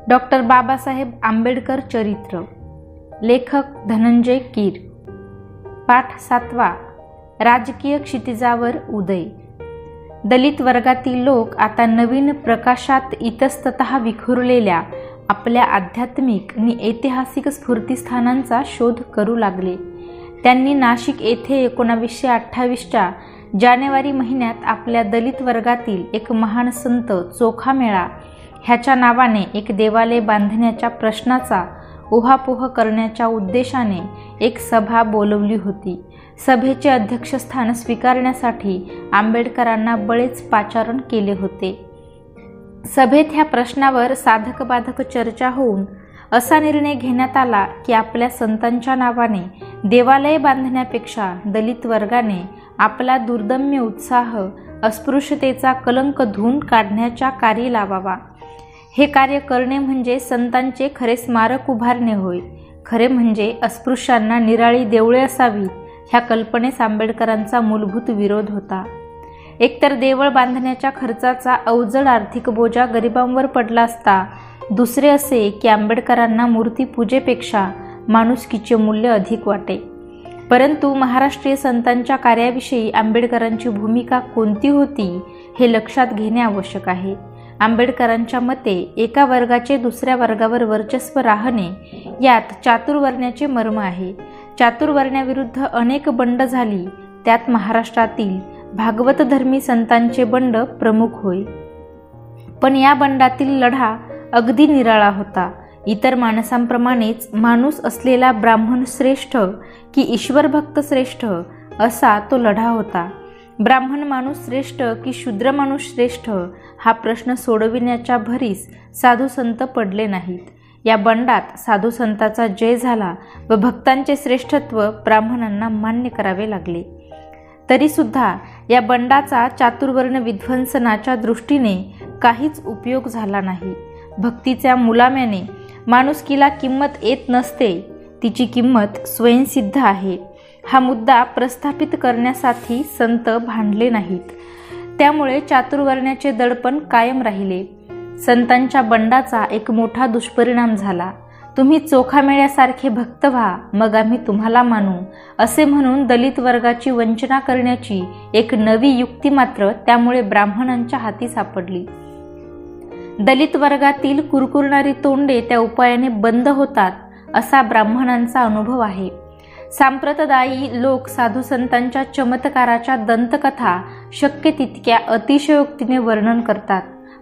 Doctor Babasaheb Ambedkar चरित्र. लेखक धनंजय कीर. पाठ 7. राजकीय क्षितिजावर उदय. दलित वर्गातील लोक आता नवीन प्रकाशात इतस्ततः विखुरलेल्या आपल्या आध्यात्मिक आणि ऐतिहासिक स्फूर्तिस्थानांचा शोध करू लागले. त्यांनी नाशिक येथे 1928च्या जानेवारी महिन्यात आपल्या दलित वर्गातील एक महान संत चोखामेळा ह्याच्या नावाने एक देवालय बांधण्याच्या प्रश्नाचा उहापोह करण्याच्या उद्देशाने एक सभा बोलवली होती. सभेचे अध्यक्षस्थान स्वीकारण्यासाठी आंबेडकरांना बळेच पाचारण केले होते. सभेत ह्या प्रश्नावर साधक बाधक चर्चा होऊन असा निर्णय घेण्यात आला की आपल्या संतांच्या नावाने देवालय बांधण्यापेक्षा दलित वर्गाने आपला दुर्दम्य उत्साह अस्पृश्यतेचा कलंक धुवून काढण्याच्या कार्य लावावा. हे कार्य करणे म्हणजे संतांचे खरे स्मारक उभारणे होय. खरे म्हणजे अस्पृश्यांना निराळी देवळे असावीत ह्या कल्पनेस आंबेडकरांचा मूलभूत विरोध होता. एकतर देवळ बांधण्याच्या खर्चाचा अवजड आर्थिक बोजा गरिबांवर पडला असता, दुसरे असे की आंबेडकरांना मूर्तीपूजेपेक्षा माणुसकीचे मूल्य अधिक वाटे. परंतु महाराष्ट्रीय संतांच्या कार्याविषयी आंबेडकरांची भूमिका कोणती होती हे लक्षात घेणे आवश्यक आहे. आंबेडकरांच्या मते एका वर्गाचे दुसऱ्या वर्गावर वर्चस्व राहणे यात चातुर्वर्ण्याचे मर्म आहे. चातुर्वर्ण्याविरुद्ध अनेक बंड झाली, त्यात महाराष्ट्रातील भागवत धर्मी संतांचे बंड प्रमुख होय. पण या बंडातील लढा अगदी निराळा होता. इतर माणसांप्रमाणेच माणूस असलेला ब्राह्मण श्रेष्ठ की ईश्वरभक्त श्रेष्ठ असा तो लढा होता. ब्राह्मण माणूस श्रेष्ठ की शूद्र माणूस श्रेष्ठ हा प्रश्न सोडविण्याच्या भरीस साधू संत पडले नाहीत. या बंडात साधू संताचा जय झाला व भक्तांचे श्रेष्ठत्व ब्राह्मणांना मान्य करावे लागले. तरीसुद्धा या बंडाचा चातुर्वर्ण विध्वंसनाच्या दृष्टीने काहीच उपयोग झाला नाही. भक्तीच्या मुलाम्याने माणुसकीला किंमत येत नसते, तिची किंमत स्वयंसिद्ध आहे. हा मुद्दा प्रस्थापित करण्यासाठी संत भांडले नाहीत. त्यामुळे चातुर्वर्ण्याचे दडपण कायम राहिले. संतांच्या बंडाचा एक मोठा दुष्परिणाम झाला. तुम्ही चोखामेळ्यासारखे भक्त व्हा, मग आम्ही तुम्हाला मानू असे म्हणून दलित वर्गाची वंचना करण्याची एक नवी युक्ती मात्र त्यामुळे ब्राह्मणांच्या हाती सापडली. दलित वर्गातील कुरकुरणारी तोंडे त्या उपायाने बंद होतात असा ब्राह्मणांचा अनुभव आहे. सांप्रतदायी लोक साधू संतांच्या चमत्काराच्या दंतकथा शक्य तितक्या अतिशयोक्तीने वर्णन करतात,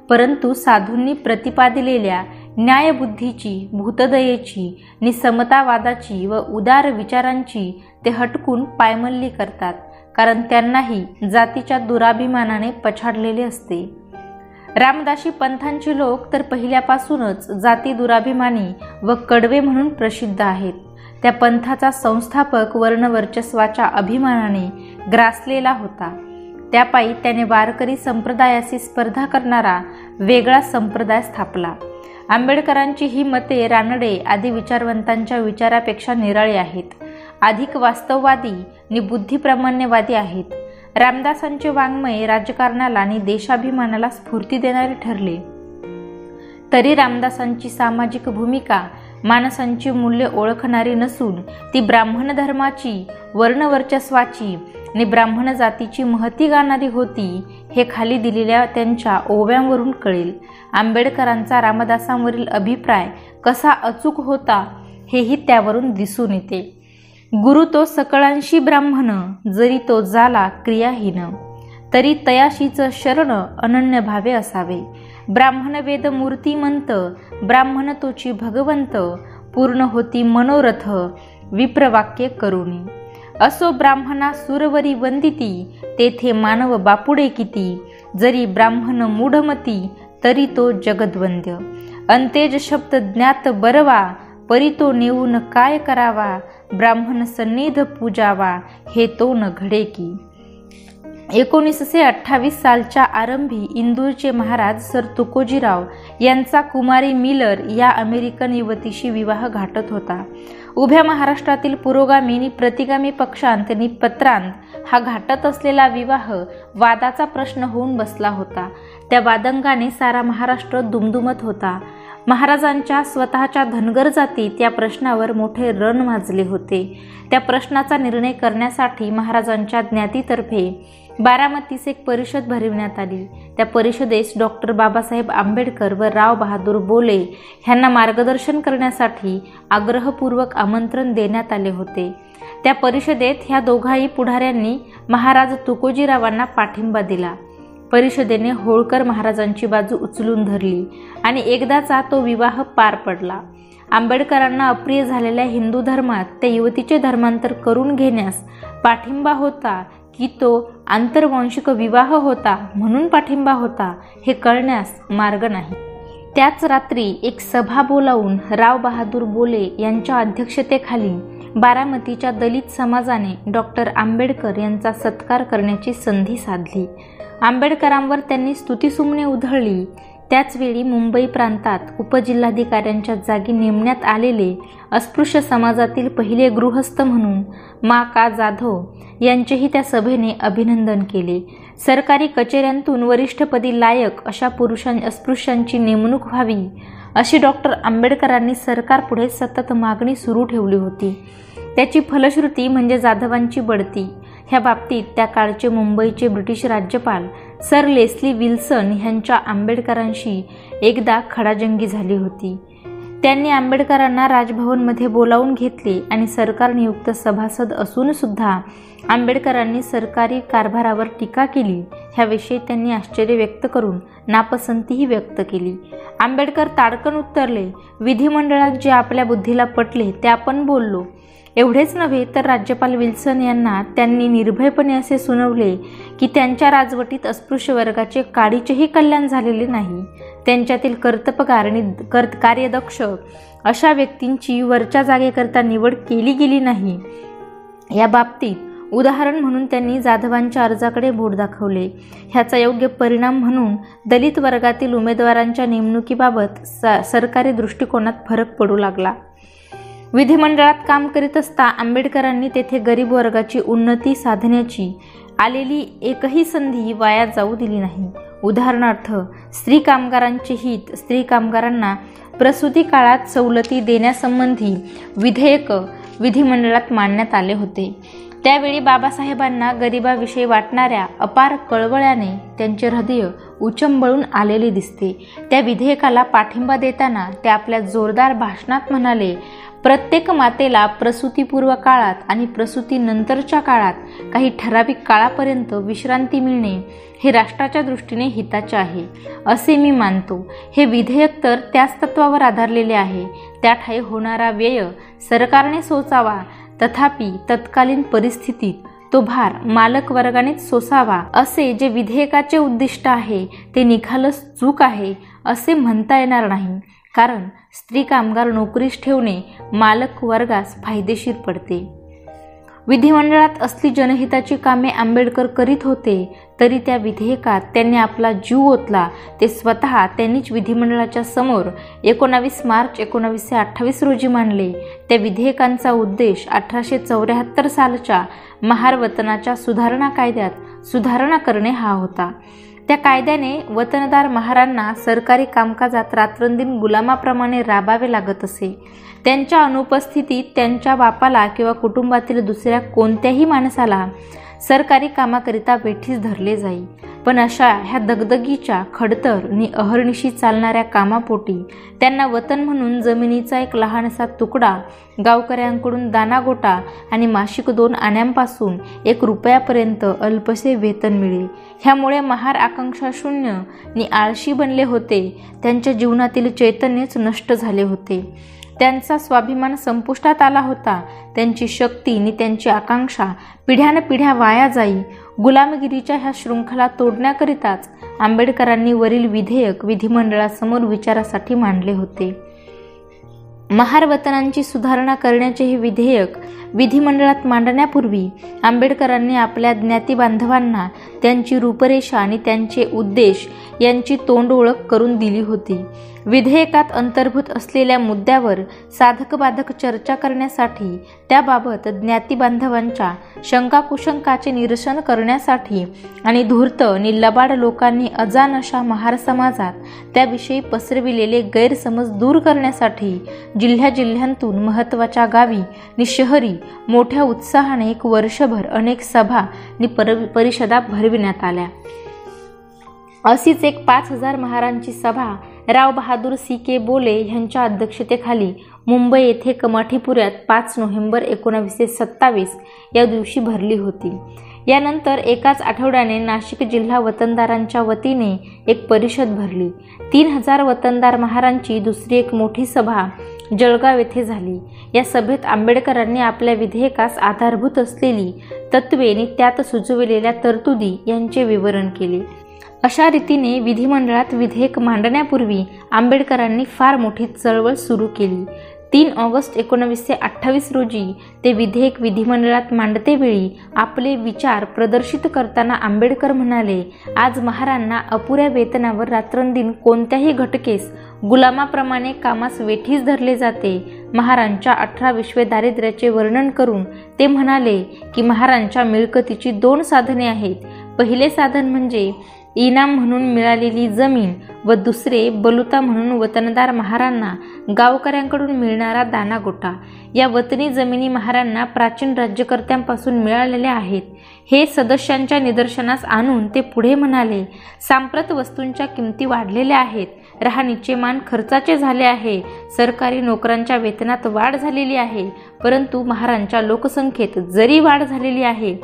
परंतु साधूंनी प्रतिपादिलेल्या न्यायबुद्धीची, भूतदयेची आणि समतावादाची व उदार विचारांची ते हटकून पायमल्ली करतात, कारण त्यांनाही जातीच्या दुराभिमानाने पछाडलेले असते. रामदासी पंथांचे लोक तर पहिल्यापासूनच जाती दुराभिमानी व कडवे म्हणून प्रसिद्ध आहेत. त्या पंथाचा संस्थापक वर्णवर्चस्वाच्या अभिमानाने ग्रासलेला होता. त्यापायी त्याने वारकरी संप्रदायाशी स्पर्धा करणारा वेगळा संप्रदाय स्थापला. आंबेडकरांची ही मते रानडे आदी विचारवंतांच्या विचारापेक्षा निराळी आहेत, अधिक वास्तववादी आणि बुद्धिप्रामाण्यवादी आहेत. रामदासांचे वाङ्मय राजकारणाला आणि देशाभिमानाला स्फूर्ती देणारे ठरले, तरी रामदासांची सामाजिक भूमिका माणसांची मूल्य ओळखणारी नसून ती ब्राह्मण धर्माची, वर्णवर्चस्वाची आणि ब्राह्मण जातीची महती गाणारी होती हे खाली दिलेल्या त्यांच्या ओव्यांवरून कळेल. आंबेडकरांचा रामदासांवरील अभिप्राय कसा अचूक होता हेही त्यावरून दिसून येते. गुरु तो सकळांशी ब्राह्मण, जरी तो झाला क्रियाहीन, तरी तयाशीच शरण अनन्य भावे असावे. ब्राह्मण वेद मूर्तिमंत, ब्राह्मण तोची भगवंत, पूर्ण होती मनोरथ विप्रवाक्य करुणी. असो ब्राह्मणा सुरवरी वंदिती, तेथे मानव बापुडे किती, जरी ब्राह्मण मूढमती, तरी तो जगद्वंद्य. अंतेज शब्द ज्ञात बरवा, परी तो नेऊन काय करावा, ब्राह्मण सन्निध पूजावा, हे तो न घडे की. 1928 सालच्या आरंभी इंदूरचे महाराज सर तुकोजीराव यांचा कुमारी मिलर या अमेरिकन युवतीशी विवाह घाटत होता. उभ्या महाराष्ट्रातील पुरोगामी आणि प्रतिगामी पक्षांत आणि पत्रांत हा घाटत असलेला विवाह वादाचा प्रश्न होऊन बसला होता. त्या वादंगाने सारा महाराष्ट्र दुमदुमत होता. महाराजांच्या स्वतःच्या धनगर जातीत या प्रश्नावर मोठे रण माजले होते. त्या प्रश्नाचा निर्णय करण्यासाठी महाराजांच्या ज्ञातीतर्फे बारामतीस एक परिषद भरविण्यात आली. त्या परिषदेस डॉक्टर बाबासाहेब आंबेडकर व राव बहादूर बोले यांना मार्गदर्शन करण्यासाठी आग्रहपूर्वक आमंत्रण देण्यात आले होते. त्या परिषदेत ह्या दोघाही पुढाऱ्यांनी महाराज तुकोजीरावांना पाठिंबा दिला. परिषदेने होळकर महाराजांची बाजू उचलून धरली आणि एकदाचा तो विवाह पार पडला. आंबेडकरांना अप्रिय झालेल्या हिंदू धर्मात त्या युवतीचे धर्मांतर करून घेण्यास पाठिंबा होता की तो आंतरवांशिक विवाह होता म्हणून पाठिंबा होता हे कळण्यास मार्ग नाही. त्याच रात्री एक सभा बोलावून राव बहादूर बोले यांच्या अध्यक्षतेखाली बारामतीच्या दलित समाजाने डॉक्टर आंबेडकर यांचा सत्कार करण्याची संधी साधली. आंबेडकरांवर त्यांनी स्तुतिसुमने उधळली. त्याचवेळी मुंबई प्रांतात उपजिल्हाधिकाऱ्यांच्या जागी नेमण्यात आलेले अस्पृश्य समाजातील पहिले गृहस्थ म्हणून मा का जाधव यांचेही त्या सभेने अभिनंदन केले. सरकारी कचेऱ्यांतून वरिष्ठपदी लायक अशा अस्पृश्यांची नेमणूक व्हावी अशी डॉक्टर आंबेडकरांनी सरकारपुढे सतत मागणी सुरू ठेवली होती. त्याची फलश्रुती म्हणजे जाधवांची बढती. ह्या बाबतीत त्या काळचे मुंबईचे ब्रिटिश राज्यपाल सर लेस्ली विल्सन ह्यांच्या आंबेडकरांशी एकदा खडाजंगी झाली होती. त्यांनी आंबेडकरांना राजभवनमध्ये बोलावून घेतले आणि सरकार नियुक्त सभासद असून सुद्धा आंबेडकरांनी सरकारी कारभारावर टीका केली ह्याविषयी त्यांनी आश्चर्य व्यक्त करून नापसंतीही व्यक्त केली. आंबेडकर ताडकन उत्तरले, विधिमंडळात जे आपल्या बुद्धीला पटले ते आपण बोललो. एवढेच नव्हे तर राज्यपाल विल्सन यांना त्यांनी निर्भयपणे असे सुनावले की त्यांच्या राजवटीत अस्पृश्य वर्गाचे काडीचेही कल्याण झालेले नाही. त्यांच्यातील कर्तबगार आणि कार्यदक्ष अशा व्यक्तींची वरच्या जागेकरता निवड केली गेली नाही. या बाबतीत उदाहरण म्हणून त्यांनी जाधवांच्या अर्जाकडे बोट दाखवले. ह्याचा योग्य परिणाम म्हणून दलित वर्गातील उमेदवारांच्या नेमणुकीबाबत सरकारी दृष्टिकोनात फरक पडू लागला. विधिमंडळात काम करीत असता आंबेडकरांनी तेथे गरीब वर्गाची उन्नती साधण्याची आलेली एकही संधी वाया जाऊ दिली नाही. उदाहरणार्थ स्त्री कामगारांचे हित, स्त्री कामगारांना प्रसूती काळात सवलती देण्यासंबंधी विधेयक विधिमंडळात मांडण्यात आले होते. त्यावेळी बाबासाहेबांना गरिबाविषयी वाटणाऱ्या अपार कळवळ्याने त्यांचे हृदय उचंबळून आलेले दिसते. त्या विधेयकाला पाठिंबा देताना ते आपल्या जोरदार भाषणात म्हणाले, प्रत्येक मातेला प्रसूतीपूर्व काळात आणि प्रसूतीनंतरच्या काळात काही ठराविक काळापर्यंत विश्रांती मिळणे हे राष्ट्राच्या दृष्टीने हिताचे आहे असे मी मानतो. हे विधेयक तर त्याच तत्वावर आधारलेले आहे. त्याठायी होणारा व्यय सरकारने सोसावा, तथापि तत्कालीन परिस्थितीत तो भार मालक वर्गानेच सोसावा असे जे विधेयकाचे उद्दिष्ट आहे ते निखालस चूक आहे असे म्हणता येणार नाही. कारण स्त्री कामगार नोकरीस ठेवणे मालक वर्गास फायदेशीर पडते. विधिमंडळात असली जनहिताची कामे आंबेडकर करीत होते तरी त्या विधेयकात त्यांनी आपला जीव ओतला. ते स्वतः त्यांनीच विधिमंडळाच्या समोर 19 मार्च 1928 रोजी मांडले. त्या विधेयकांचा उद्देश 1874 सालच्या महार वतनाच्या सुधारणा कायद्यात सुधारणा करणे हा होता. त्या कायद्याने वतनदार महारांना सरकारी कामकाजात रात्रंदिन गुलामाप्रमाणे राबावे लागत असे. त्यांच्या अनुपस्थितीत त्यांच्या बापाला किंवा कुटुंबातील दुसऱ्या कोणत्याही माणसाला सरकारी कामाकरिता वेठीस धरले जाई. पण अशा ह्या दगदगीच्या खडतर नि अहर्निशी चालणाऱ्या कामापोटी त्यांना वतन म्हणून जमिनीचा एक लहानसा तुकडा, गावकऱ्यांकडून दानागोटा आणि मासिक 2 आण्यांपासून 1 रुपयापर्यंत अल्पसे वेतन मिळे. ह्यामुळे महार आकांक्षा शून्य नि आळशी बनले होते. त्यांच्या जीवनातील चैतन्यच नष्ट झाले होते. त्यांचा स्वाभिमान संपुष्टात आला होता. त्यांची शक्ती नि त्यांची आकांक्षा पिढ्यानपिढ्या वाया जाई. गुलामगिरीच्या ह्या शृंखला तोडण्याकरिताच आंबेडकरांनी वरील विधेयक विधिमंडळासमोर विचारासाठी मांडले होते. महार वतनांची सुधारणा करण्याचे हे विधेयक विधिमंडळात मांडण्यापूर्वी आंबेडकरांनी आपल्या ज्ञाती बांधवांना त्यांची रूपरेषा आणि त्यांचे उद्देश यांची तोंड ओळख करून दिली होती. विधेयकात अंतर्भूत असलेल्या मुद्द्यावर साधकबाधक चर्चा करण्यासाठी, त्याबाबत ज्ञाती बांधवांच्या शंकाकुशंकाचे निरसन करण्यासाठी आणि धूर्त आणि लबाड लोकांनी अजान अशा महार समाजात त्याविषयी पसरविलेले गैरसमज दूर करण्यासाठी जिल्ह्याजिल्ह्यांतून महत्त्वाच्या गावी आणि शहरी मोठ्या उत्साहाने एक वर्षभर अनेक सभा आणि परिषदा भरविण्यात आल्या. अशीच एक 5000 महारांची सभा राव बहादूर सी.के. बोले यांच्या अध्यक्षतेखाली मुंबई येथे कमाठीपुऱ्यात 5 नोव्हेंबर 1927 या दिवशी भरली होती. यानंतर एकाच आठवड्याने नाशिक जिल्हा वतनदारांच्या वतीने एक परिषद भरली. 3000 वतनदार महारांची दुसरी एक मोठी सभा जळगाव येथे झाली. या सभेत आंबेडकरांनी आपल्या विधेयकास आधारभूत असलेली तत्त्वे आणि त्यात सुचविलेल्या तरतुदी यांचे विवरण केले. अशा रीतीने विधिमंडळात विधेयक मांडण्यापूर्वी आंबेडकरांनी फार मोठी चळवळ सुरू केली. 3 ऑगस्ट 1928 रोजी ते विधेयक विधिमंडळात मांडतेवेळी आपले विचार प्रदर्शित करताना आंबेडकर म्हणाले, आज महारांना अपुऱ्या वेतनावर रात्रंदिन कोणत्याही घटकेस गुलामाप्रमाणे कामास वेठीस धरले जाते. महारांच्या 18 विश्वे दारिद्र्याचे वर्णन करून ते म्हणाले की महारांच्या मिळकतीची 2 साधने आहेत. पहिले साधन म्हणजे इनाम म्हणून मिळालेली जमीन व दुसरे बलुता म्हणून वतनदार महारांना गावकऱ्यांकडून मिळणारा दानागोटा. या वतनी जमिनी महारांना प्राचीन राज्यकर्त्यांपासून मिळालेल्या आहेत. हे सदस्यांच्या निदर्शनास आणून ते पुढे म्हणाले, सांप्रत वस्तूंच्या किमती वाढलेल्या आहेत. राहणीचे मान खर्चाचे झाले आहे. सरकारी नोकरांच्या वेतनात वाढ झालेली आहे. परंतु महारांच्या लोकसंख्येत जरी वाढ झालेली आहे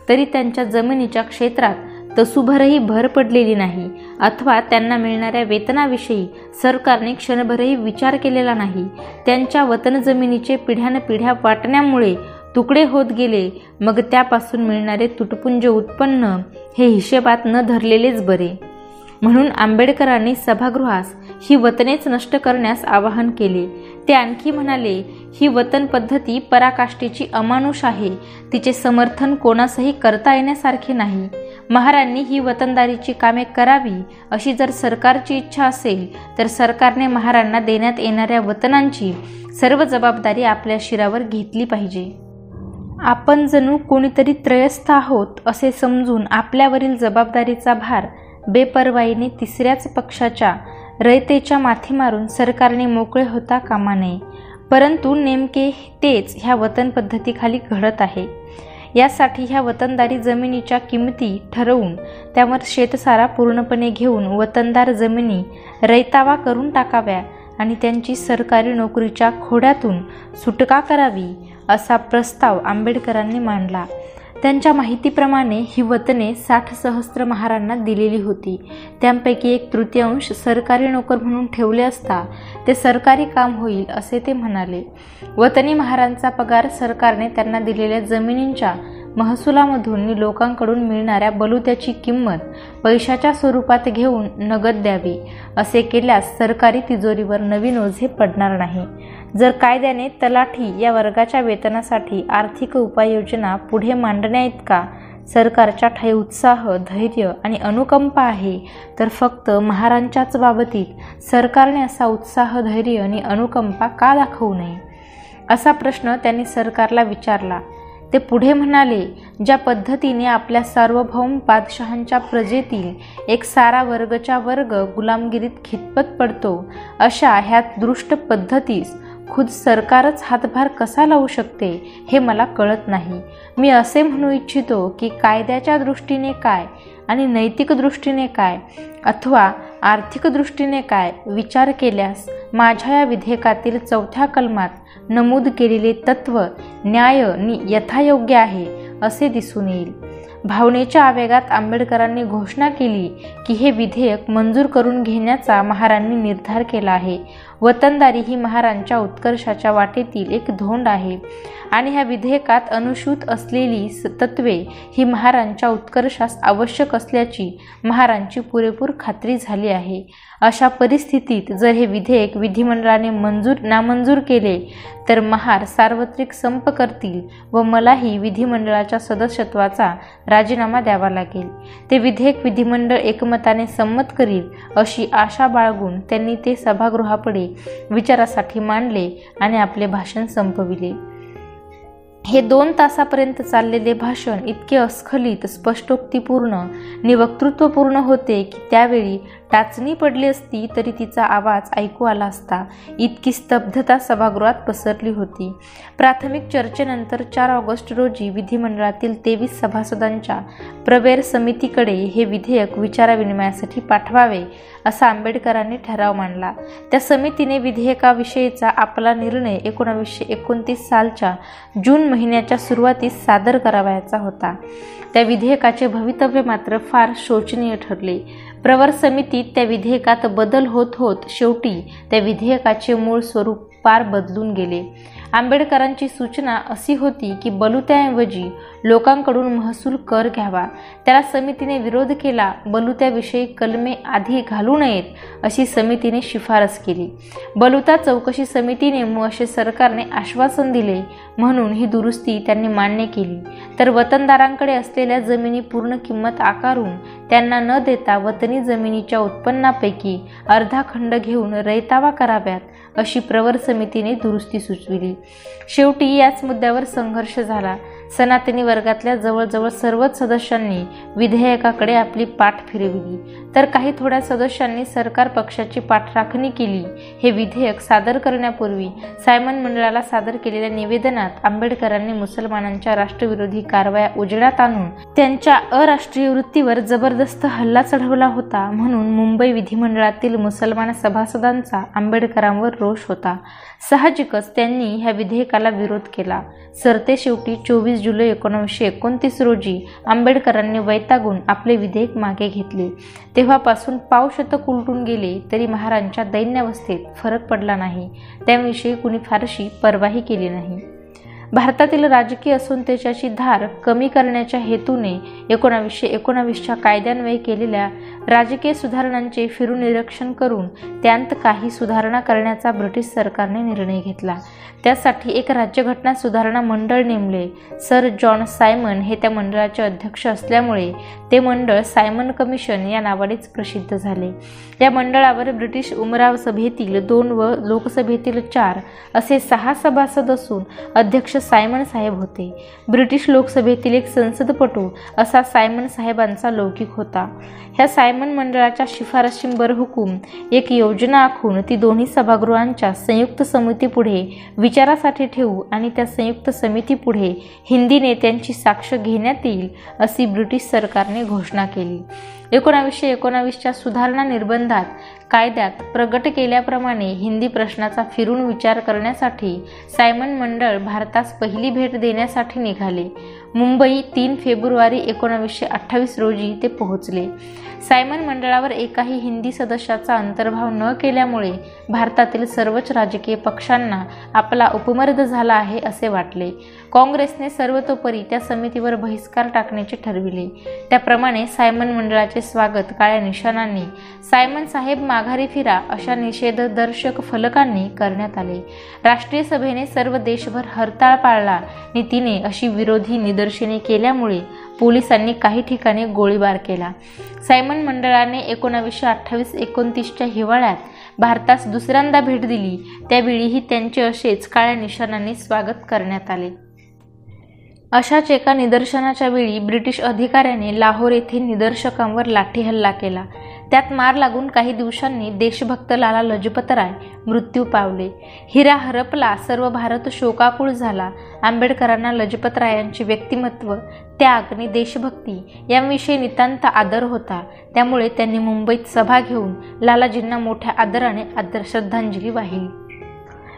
तरी त्यांच्या जमिनीच्या क्षेत्रात तसूभरही भर पडलेली नाही, अथवा त्यांना मिळणाऱ्या वेतनाविषयी सरकारने क्षणभरही विचार केलेला नाही. त्यांच्या वतन जमिनीचे पिढ्यानपिढ्या वाटण्यामुळे तुकडे होत गेले. मग त्यापासून मिळणारे तुटपुंज उत्पन्न हे हिशेबात न धरलेलेच बरे. म्हणून आंबेडकरांनी सभागृहास ही वतनेच नष्ट करण्यास आवाहन केले. ते आणखी म्हणाले, ही वतन पद्धती पराकाष्ठेची अमानुष आहे. तिचे समर्थन कोणासही करता येण्यासारखे नाही. महारांनी ही वतनदारीची कामे करावी अशी जर सरकारची इच्छा असेल तर सरकारने महारांना देण्यात येणाऱ्या वतनांची सर्व जबाबदारी आपल्या शिरावर घेतली पाहिजे. आपण जणू कोणीतरी त्रयस्थ आहोत असे समजून आपल्यावरील जबाबदारीचा भार बेपर्वाईने तिसऱ्याच पक्षाच्या रयतेच्या माथी मारून सरकारने मोकळे होता कामा नये. परंतु नेमके तेच ह्या वतन पद्धतीखाली घडत आहे. यासाठी ह्या वतनदारी जमिनीच्या किमती ठरवून त्यावर शेतसारा पूर्णपणे घेऊन वतनदार जमिनी रयतावा करून टाकाव्या आणि त्यांची सरकारी नोकरीच्या खोड्यातून सुटका करावी असा प्रस्ताव आंबेडकरांनी मांडला. त्यांच्या माहितीप्रमाणे ही वतने 60 सहस्त्र महारांना दिलेली होती. त्यांपैकी 1/3 सरकारी नोकर म्हणून ठेवले असता ते सरकारी काम होईल असे ते म्हणाले. वतनी महारांचा पगार सरकारने त्यांना दिलेल्या जमिनींच्या महसुलामधून लोकांकडून मिळणाऱ्या बलुत्याची किंमत पैशाच्या स्वरूपात घेऊन नगद द्यावी. असे केल्यास सरकारी तिजोरीवर नवीन ओझे पडणार नाही. जर कायद्याने तलाठी या वर्गाच्या वेतनासाठी आर्थिक उपाययोजना पुढे मांडण्याइतका सरकारच्या ठायी उत्साह, धैर्य आणि अनुकंपा आहे तर फक्त महारांच्याच बाबतीत सरकारने असा उत्साह, धैर्य आणि अनुकंपा का दाखवू नये असा प्रश्न त्यांनी सरकारला विचारला. ते पुढे म्हणाले, ज्या पद्धतीने आपल्या सार्वभौम बादशहांच्या प्रजेतील एक सारा वर्गच्या वर्ग गुलामगिरीत खितपत पडतो, अशा ह्या दृष्ट पद्धतीस खुद सरकारच हातभार कसा लावू शकते हे मला कळत नाही. मी असे म्हणू इच्छितो की कायद्याच्या दृष्टीने काय आणि नैतिक दृष्टीने काय अथवा आर्थिक दृष्टीने काय विचार केल्यास माझ्या या विधेयकातील 4थ्या कलमात नमूद केलेले तत्व न्याय आणि यथायोग्य आहे असे दिसून येईल. भावनेच्या आवेगात आंबेडकरांनी घोषणा केली की हे विधेयक मंजूर करून घेण्याचा महारांनी निर्धार केला आहे. वतनदारी ही महारांच्या उत्कर्षाच्या वाटेतील एक धोंड आहे आणि ह्या विधेयकात अनुसूत असलेली तत्वे ही महारांच्या उत्कर्षास आवश्यक असल्याची महारांची पुरेपूर खात्री झाली आहे. अशा परिस्थितीत जर हे विधेयक विधिमंडळाने नामंजूर केले तर महार सार्वत्रिक संप करतील व मलाही विधिमंडळाच्या सदस्यत्वाचा राजीनामा द्यावा लागेल. ते विधेयक विधिमंडळ एकमताने संमत करील अशी आशा बाळगून त्यांनी ते सभागृहापुढे विचारासाठी मांडले आणि आपले भाषण संपविले. हे 2 तासापर्यंत चाललेले भाषण इतके अस्खलित, स्पष्टोक्तीपूर्ण आणि वक्तृत्वपूर्ण होते की त्यावेळी टाचणी पडली असती तरी तिचा आवाज ऐकू आला असता, इतकी स्तब्धता सभागृहात पसरली होती. प्राथमिक चर्चेनंतर 4 ऑगस्ट रोजी विधिमंडळातील 23 सभासदांच्या प्रवेर समितीकडे हे विधेयक विचारविनिमयासाठी पाठवावे असा आंबेडकरांनी ठराव मांडला. त्या समितीने विधेयकाविषयीचा आपला निर्णय 1929 सालच्या जून महिन्याच्या सुरुवातीस सादर करावयाचा होता. त्या विधेयकाचे भवितव्य मात्र फार शोचनीय ठरले. प्रवर समितीत त्या विधेयकात बदल होत होत शेवटी त्या विधेयकाचे मूळ स्वरूप पार बदलून गेले. आंबेडकरांची सूचना अशी होती की बलुत्याऐवजी लोकांकडून महसूल कर घ्यावा. त्याला समितीने विरोध केला. बलुत्याविषयी कलमे आधी घालू नयेत अशी समितीने शिफारस केली. बलुता चौकशी समिती नेमू असे सरकारने आश्वासन दिले म्हणून ही दुरुस्ती त्यांनी मान्य केली. तर वतनदारांकडे असलेल्या जमिनी पूर्ण किंमत आकारून त्यांना न देता वतनी जमिनीच्या उत्पन्नापैकी अर्धा खंड घेऊन रयतावा कराव्यात अशी प्रवर समितीने दुरुस्ती सुचविली. शेवटी याच मुद्द्यावर संघर्ष झाला. सनातनी वर्गातल्या जवळजवळ सर्वच सदस्यांनी विधेयकाकडे आपली पाठ फिरविली तर काही थोड्या सदस्यांनी सरकार पक्षाची पाठराखणी केली. हे विधेयक सादर करण्यापूर्वी सायमन मंडळाला सादर केलेल्या निवेदनात आंबेडकरांनी मुसलमानांच्या राष्ट्रविरोधी कारवाया उजेडात आणून त्यांच्या अराष्ट्रीय वृत्तीवर जबरदस्त हल्ला चढवला होता म्हणून मुंबई विधिमंडळातील मुसलमान सभासदांचा आंबेडकरांवर रोष होता. साहजिकच त्यांनी ह्या विधेयकाला विरोध केला. सरतेशेवटी 24 जुलै 1929 रोजी आंबेडकरांनी वैतागून आपले विधेयक मागे घेतले. तेव्हापासून पावशतक उलटून गेले तरी महारांच्या दैन्यावस्थेत फरक पडला नाही. त्याविषयी कुणी फारशी पर्वाही केली नाही. भारतातील राजकीय असंतोषाची धार कमी करण्याच्या हेतूने 1919च्या कायद्यान्वये केलेल्या राजकीय सुधारणांचे फिरून निरीक्षण करून त्यांत काही सुधारणा करण्याचा ब्रिटिश सरकारने निर्णय घेतला. त्यासाठी एक राज्यघटना सुधारणा मंडळ नेमले. सर जॉन सायमन हे त्या मंडळाचे अध्यक्ष असल्यामुळे ते मंडळ सायमन कमिशन या नावानेच प्रसिद्ध झाले. या मंडळावर ब्रिटिश उमराव सभेतील 2 व लोकसभेतील 4 असे 6 सभासद असून अध्यक्ष सायमन साहेब होते. ब्रिटिश लोकसभेतील एक संसदपटू असा सायमन साहेबांचा लौकिक होता. ह्या सायमन मंडळाच्या शिफारशींवर हुकूम एक योजना आखून ती दोन्ही सभागृहांच्या संयुक्त समितीपुढे विचारासाठी ठेवू आणि त्या संयुक्त समितीपुढे हिंदी नेत्यांची साक्ष घेण्यात येईल अशी ब्रिटिश सरकारने घोषणा केली. 1919च्या सुधारणा निर्बंधात कायद्यात प्रगट केल्याप्रमाणे हिंदी प्रश्नाचा फिरून विचार करण्यासाठी सायमन मंडळ भारतास पहिली भेट देण्यासाठी निघाले. मुंबई 3 फेब्रुवारी 1928 रोजी ते पोहोचले. सायमन मंडळावर एकाही हिंदी सदस्याचा अंतर्भाव न केल्यामुळे भारतातील सर्वच राजकीय पक्षांना आपला उपमर्द झाला आहे असे वाटले. काँग्रेसने सर्वतोपरी त्या समितीवर बहिष्कार टाकण्याचे ठरविले. त्याप्रमाणे सायमन मंडळाचे स्वागत काळ्या निशाणांनी, सायमन साहेब माघारी फिरा अशा निषेधदर्शक फलकांनी करण्यात आले. राष्ट्रीय सभेने सर्व देशभर हरताळ पाळला आणि तिने अशी विरोधी निदर्शने केल्यामुळे पोलिसांनी काही ठिकाणी गोळीबार केला. सायमन मंडळाने 1928-29च्या हिवाळ्यात भारतास दुसऱ्यांदा भेट दिली. त्यावेळीही त्यांचे असेच काळ्या निशाणांनी स्वागत करण्यात आले. अशाच एका निदर्शनाच्या वेळी ब्रिटिश अधिकाऱ्याने लाहोर येथे निदर्शकांवर लाठीहल्ला केला. त्यात मार लागून काही दिवसांनी देशभक्त लाला लजपतराय मृत्यू पावले. हिरा हरपला. सर्व भारत शोकाकुळ झाला. आंबेडकरांना लजपतरायांचे व्यक्तिमत्व, त्याग आणि देशभक्ती यांविषयी नितांत आदर होता. त्यामुळे त्यांनी मुंबईत सभा घेऊन लालाजींना मोठ्या आदराने श्रद्धांजली वाहिली.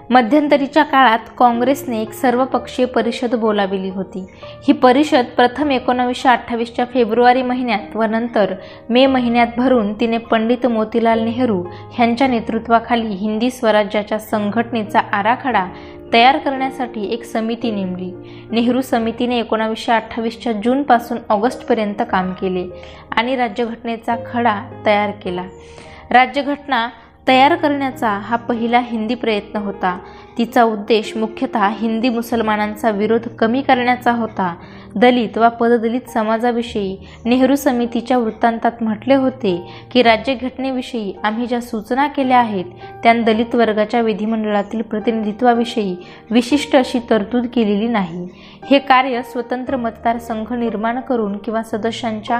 मध्यंतरीच्या काळात काँग्रेसने एक सर्वपक्षीय परिषद बोलाविली होती. ही परिषद प्रथम 1928च्या फेब्रुवारी महिन्यात व नंतर मे महिन्यात भरून तिने पंडित मोतीलाल नेहरू यांच्या नेतृत्वाखाली हिंदी स्वराज्याच्या संघटनेचा आराखडा तयार करण्यासाठी एक समिती नेमली. नेहरू समितीने 1928च्या जूनपासून ऑगस्टपर्यंत काम केले आणि राज्यघटनेचा खडा तयार केला. राज्यघटना तयार करण्याचा हा पहिला हिंदी प्रयत्न होता. तिचा उद्देश मुख्यतः हिंदी मुसलमानांचा विरोध कमी करण्याचा होता. दलित व पददलित समाजाविषयी नेहरू समितीच्या वृत्तांतात म्हटले होते की राज्यघटनेविषयी आम्ही ज्या सूचना केल्या आहेत त्यात दलित वर्गाच्या विधिमंडळातील प्रतिनिधित्वाविषयी विशिष्ट अशी तरतूद केलेली नाही. हे कार्य स्वतंत्र मतदारसंघ निर्माण करून किंवा सदस्यांच्या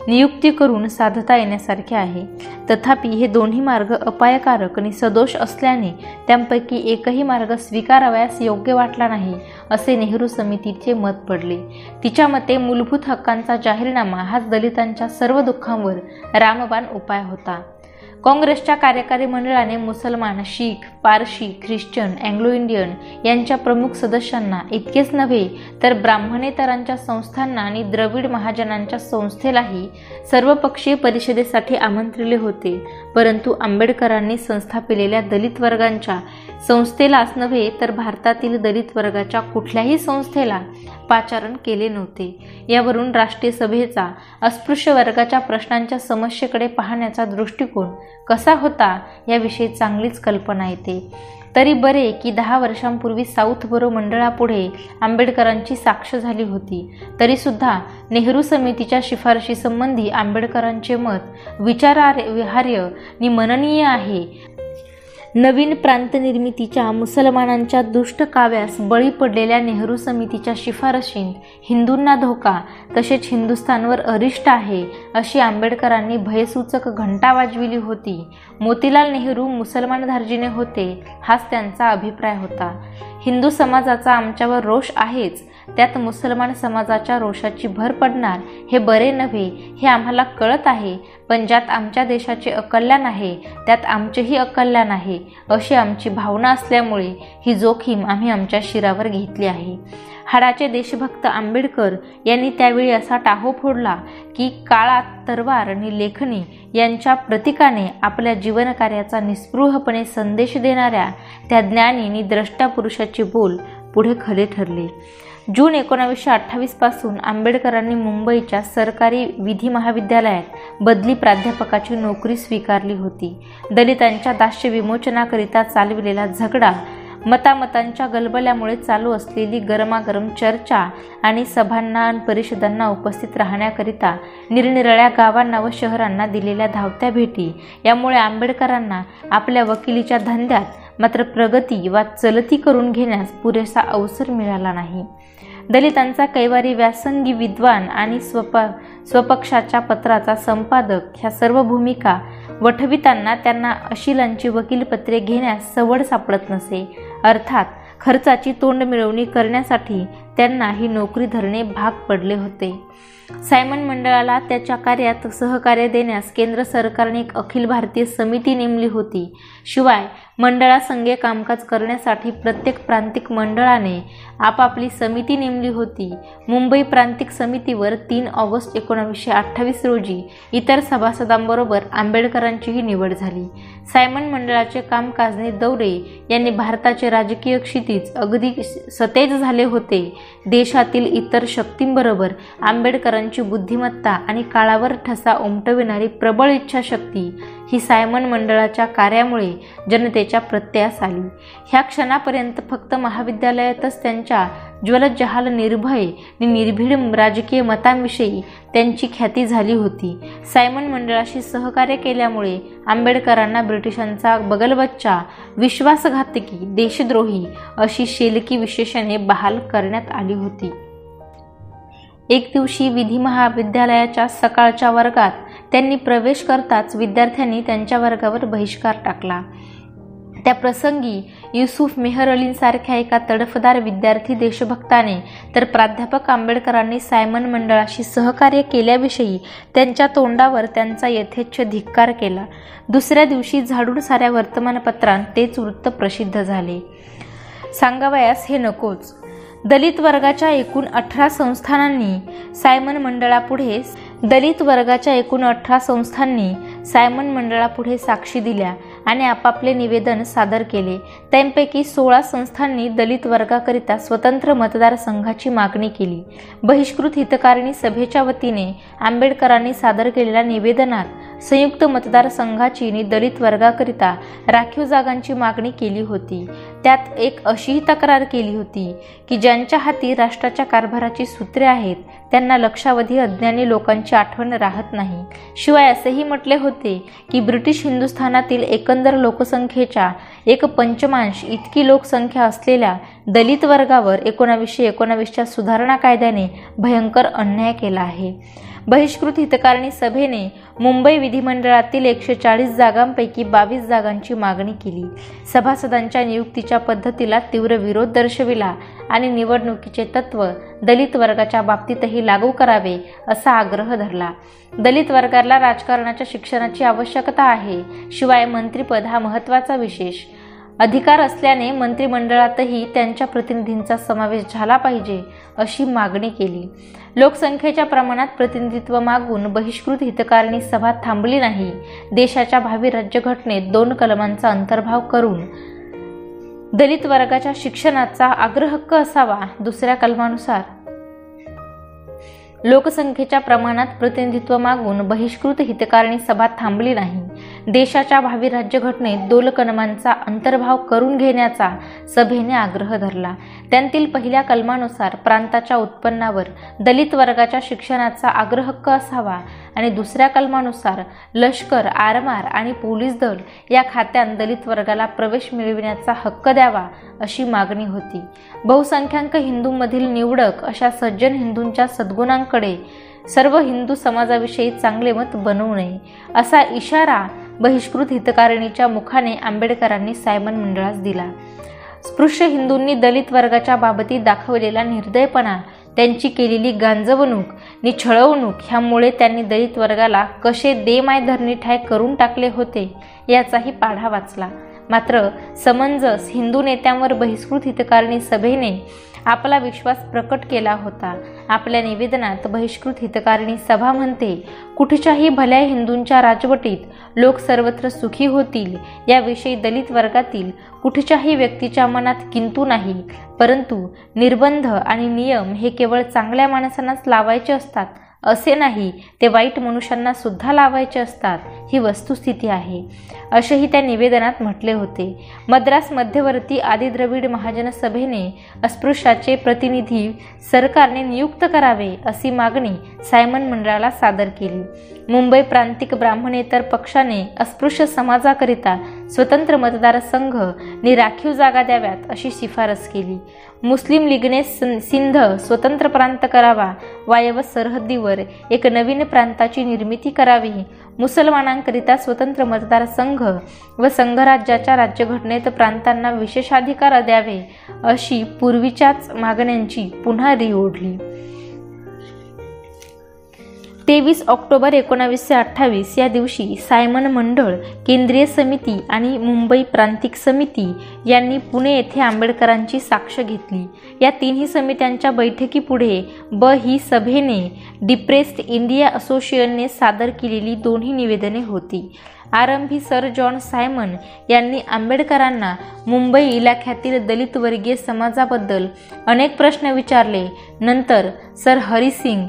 नियुक्ती करून साधता येण्यासारखे आहे. तथापि हे दोन्ही मार्ग अपायकारक आणि सदोष असल्याने त्यांपैकी एकही मार्ग स्वीकारावयास योग्य वाटला नाही असे नेहरू समितीचे मत पडले. तिच्या मते मूलभूत हक्कांचा जाहीरनामा हाच दलितांच्या सर्व दुःखांवर रामबाण उपाय होता. काँग्रेसच्या कार्यकारी मंडळाने मुसलमान, शीख, पारशी, ख्रिश्चन, अँग्लो इंडियन यांच्या प्रमुख सदस्यांना इतकेच नव्हे तर ब्राह्मणेतरांच्या संस्थांना आणि द्रविड महाजनांच्या संस्थेलाही सर्वपक्षीय परिषदेसाठी आमंत्रिले होते. परंतु आंबेडकरांनी संस्थापिलेल्या दलित वर्गांच्या संस्थेलाच नव्हे तर भारतातील दलित वर्गाच्या कुठल्याही संस्थेला पाचारण केले नव्हते. यावरून राष्ट्रीय सभेचा अस्पृश्य वर्गाच्या प्रश्नांच्या समस्येकडे पाहण्याचा दृष्टिकोन कसा होता याविषयी चांगलीच कल्पना येते. तरी बरे की 10 वर्षांपूर्वी साऊथ बरो मंडळापुढे आंबेडकरांची साक्ष झाली होती. तरीसुद्धा नेहरू समितीच्या शिफारशीसंबंधी आंबेडकरांचे मत विचारार्ह आणि मननीय आहे. नवीन प्रांतनिर्मितीच्या मुसलमानांच्या दुष्ट काव्यास बळी पडलेल्या नेहरू समितीच्या शिफारशींत हिंदूंना धोका तसेच हिंदुस्थानवर अरिष्ट आहे अशी आंबेडकरांनी भयसूचक घंटा वाजविली होती. मोतीलाल नेहरू मुसलमान धार्जिणे होते हाच त्यांचा अभिप्राय होता. हिंदू समाजाचा आमच्यावर रोष आहेच, त्यात मुसलमान समाजाच्या रोषाची भर पडणार हे बरे नव्हे हे आम्हाला कळत आहे. पण ज्यात आमच्या देशाचे अकल्याण आहे त्यात आमचेही अकल्याण आहे अशी आमची भावना असल्यामुळे ही जोखीम आम्ही आमच्या शिरावर घेतली आहे. हाडाचे देशभक्त आंबेडकर यांनी त्यावेळी असा टाहो फोडला की काळात तलवार आणि लेखणी यांच्या प्रतीकाने आपल्या जीवनकार्याचा निस्पृहपणे संदेश देणाऱ्या त्या ज्ञानी आणि द्रष्टा पुरुषाचे बोल पुढे खरे ठरले. जून 1928 पासून आंबेडकरांनी मुंबईच्या सरकारी विधी महाविद्यालयात बदली प्राध्यापकाची नोकरी स्वीकारली होती. दलितांच्या दास्य विमोचनाकरिता चालविलेला झगडा, मतामतांच्या गलबल्यामुळे चालू असलेली गरमागरम चर्चा आणि सभांना आणि परिषदांना उपस्थित राहण्याकरिता निरनिराळ्या गावांना व शहरांना दिलेल्या धावत्या भेटी यामुळे आंबेडकरांना आपल्या वकिलीच्या धंद्यात मात्र प्रगती वा चलती करून घेण्यास पुरेसा अवसर मिळाला नाही. दलितांचा कैवारी व्यासंगी विद्वान आणि स्वपक्षाच्या पत्राचा संपादक ह्या सर्व भूमिका वठवितांना त्यांना अशिलांची वकीलपत्रे घेण्यास सवड सापडत नसे. अर्थात खर्चाची तोंड मिळवणी करण्यासाठी त्यांना ही नोकरी धरणे भाग पडले होते. सायमन मंडळाला त्याच्या कार्यात सहकार्य देण्यास केंद्र सरकारने एक अखिल भारतीय समिती नेमली होती. शिवाय मंडळासंगे कामकाज करण्यासाठी प्रत्येक प्रांतिक मंडळाने आपापली समिती नेमली होती. मुंबई प्रांतिक समितीवर 3 ऑगस्ट 1928 रोजी इतर सभासदांबरोबर आंबेडकरांचीही निवड झाली. सायमन मंडळाचे कामकाजने दौरे यांनी भारताचे राजकीय क्षितिज अगदी सतेज झाले होते. देशातील इतर शक्तींबरोबर आंबेडकरांची बुद्धिमत्ता आणि काळावर ठसा उमटविणारी प्रबळ इच्छाशक्ती ही सायमन मंडळाच्या कार्यामुळे जनतेच्या प्रत्ययास आली. ह्या क्षणापर्यंत फक्त महाविद्यालयातच त्यांच्या ज्वलज्जहाल निर्भय आणि निर्भीड राजकीय मतांविषयी त्यांची ख्याती झाली होती. सायमन मंडळाशी सहकार्य केल्यामुळे आंबेडकरांना ब्रिटिशांचा बगलबच्चा, विश्वासघातकी, देशद्रोही अशी शेलकी विशेषणे बहाल करण्यात आली होती. एक दिवशी विधी महाविद्यालयाच्या सकाळच्या वर्गात त्यांनी प्रवेश करताच विद्यार्थ्यांनी त्यांच्या वर्गावर बहिष्कार टाकला. त्या प्रसंगी युसुफ मेहर अलींसारख्या एका तडफदार विद्यार्थी देशभक्ताने तर प्राध्यापक आंबेडकरांनी सायमन मंडळाशी सहकार्य केल्याविषयी त्यांच्या तोंडावर त्यांचा यथेच्छ धिक्कार केला. दुसऱ्या दिवशी झाडून साऱ्या वर्तमानपत्रांत तेच वृत्त प्रसिद्ध झाले. सांगावयास हे नकोच. दलित वर्गाच्या एकूण 18 संस्थानांनी सायमन मंडळापुढे सायमन मंडळापुढे साक्षी दिल्या आणि आपापले निवेदन सादर केले. त्यांपैकी 16 संस्थांनी दलित वर्गाकरिता स्वतंत्र मतदारसंघाची मागणी केली. बहिष्कृत हितकारिणी सभेच्या वतीने आंबेडकरांनी सादर केलेल्या निवेदनात संयुक्त मतदारसंघाची आणि दलित वर्गाकरिता राखीव जागांची मागणी केली होती. त्यात एक अशीही तक्रार केली होती की ज्यांच्या हाती राष्ट्राच्या कारभाराची सूत्रे आहेत त्यांना लक्षावधी अज्ञानी लोकांची आठवण राहत नाही. शिवाय असेही म्हटले होते की ब्रिटिश हिंदुस्थानातील एकंदर लोकसंख्येच्या 1/5 इतकी लोकसंख्या असलेल्या दलित वर्गावर 1919च्या सुधारणा कायद्याने भयंकर अन्याय केला आहे. बहिष्कृत हितकारिणी सभेने मुंबई विधिमंडळातील 140 जागांपैकी 22 जागांची मागणी केली. सभासदांच्या नियुक्तीच्या पद्धतीला तीव्र विरोध दर्शविला आणि निवडणुकीचे तत्त्व दलित वर्गाच्या बाबतीतही लागू करावे असा आग्रह धरला. दलित वर्गाला राजकारणाच्या शिक्षणाची आवश्यकता आहे. शिवाय मंत्रिपद हा महत्त्वाचा विशेष अधिकार असल्याने मंत्रिमंडळातही त्यांच्या प्रतिनिधींचा समावेश झाला पाहिजे अशी मागणी केली. लोकसंख्येच्या प्रमाणात प्रतिनिधित्व मागून बहिष्कृत हितकारिणी सभा थांबली नाही. देशाच्या भावी राज्यघटनेत 2 कलमांचा अंतर्भाव करून दलित वर्गाच्या शिक्षणाचा अग्रहक्क असावा. 2 कलमानुसार लोकसंख्येच्या प्रमाणात प्रतिनिधित्व मागून बहिष्कृत हितकारिणी सभा थांबली नाही. देशाच्या भावी राज्यघटनेत 2 कलमांचा अंतर्भाव करून घेण्याचा सभेने आग्रह धरला. त्यांतील पहिल्या कलमानुसार प्रांताच्या उत्पन्नावर दलित वर्गाच्या शिक्षणाचा अग्रहक्क असावा आणि 2 कलमानुसार लष्कर, आरमार आणि पोलीस दल या खात्यात दलित वर्गाला प्रवेश मिळविण्याचा हक्क द्यावा अशी मागणी होती. बहुसंख्याक हिंदूंमधील निवडक अशा सज्जन हिंदूंच्या सद्गुणांकडे सर्व हिंदू समाजाविषयी चांगले मत बनवू नये असा इशारा बहिष्कृत हितकारिणीच्या मुखाने आंबेडकरांनी सायमन मंडळास दिला. स्पृश्य हिंदूंनी दलित वर्गाच्या बाबतीत दाखवलेला निर्दयपणा, त्यांची केलेली गांजवणूक नि छळवणूक ह्यामुळे त्यांनी दलित वर्गाला कसे देमाय धरणी ठाय करून टाकले होते याचाही पाढा वाचला. मात्र समंजस हिंदू नेत्यांवर बहिष्कृत हितकारिणी सभेने आपला विश्वास प्रकट केला होता. आपल्या निवेदनात बहिष्कृत हितकारिणी सभा म्हणते, कुठच्याही भल्या हिंदूंच्या राजवटीत लोक सर्वत्र सुखी होतील याविषयी दलित वर्गातील कुठच्याही व्यक्तीच्या मनात किंतु नाही, परंतु निर्बंध आणि नियम हे केवळ चांगल्या माणसांनाच लावायचे असतात असे नाही, ते वाईट मनुष्यांना सुद्धा लावायचे असतात ही वस्तुस्थिती आहे असेही त्या निवेदनात म्हटले होते. मद्रास मध्यवर्ती आदिद्रविड महाजन सभेने अस्पृश्याचे प्रतिनिधी सरकारने नियुक्त करावे अशी मागणी सायमन मंडळाला सादर केली. मुंबई प्रांतिक ब्राह्मणेतर पक्षाने अस्पृश्य समाजाकरिता स्वतंत्र मतदारसंघ नि राखीव जागा द्याव्यात अशी शिफारस केली. मुस्लिम लीगने सिंध स्वतंत्र प्रांत करावा, वायव्य सरहद्दीवर एक नवीन प्रांताची निर्मिती करावी, मुसलमानांकरिता स्वतंत्र मतदारसंघ व संघराज्याच्या राज्यघटनेत प्रांतांना विशेषाधिकार द्यावे अशी पूर्वीच्याच मागण्यांची पुन्हा री ओढली. 23 ऑक्टोबर 1928 या दिवशी सायमन मंडळ, केंद्रीय समिती आणि मुंबई प्रांतिक समिती यांनी पुणे येथे आंबेडकरांची साक्ष घेतली. या तिन्ही समित्यांच्या बैठकीपुढे ही सभेने डिप्रेस्ड इंडिया असोसिएशनने सादर केलेली 2 निवेदने होती. आरंभी सर जॉन सायमन यांनी आंबेडकरांना मुंबई इलाख्यातील दलित वर्गीय समाजाबद्दल अनेक प्रश्न विचारले. नंतर सर हरिसिंग,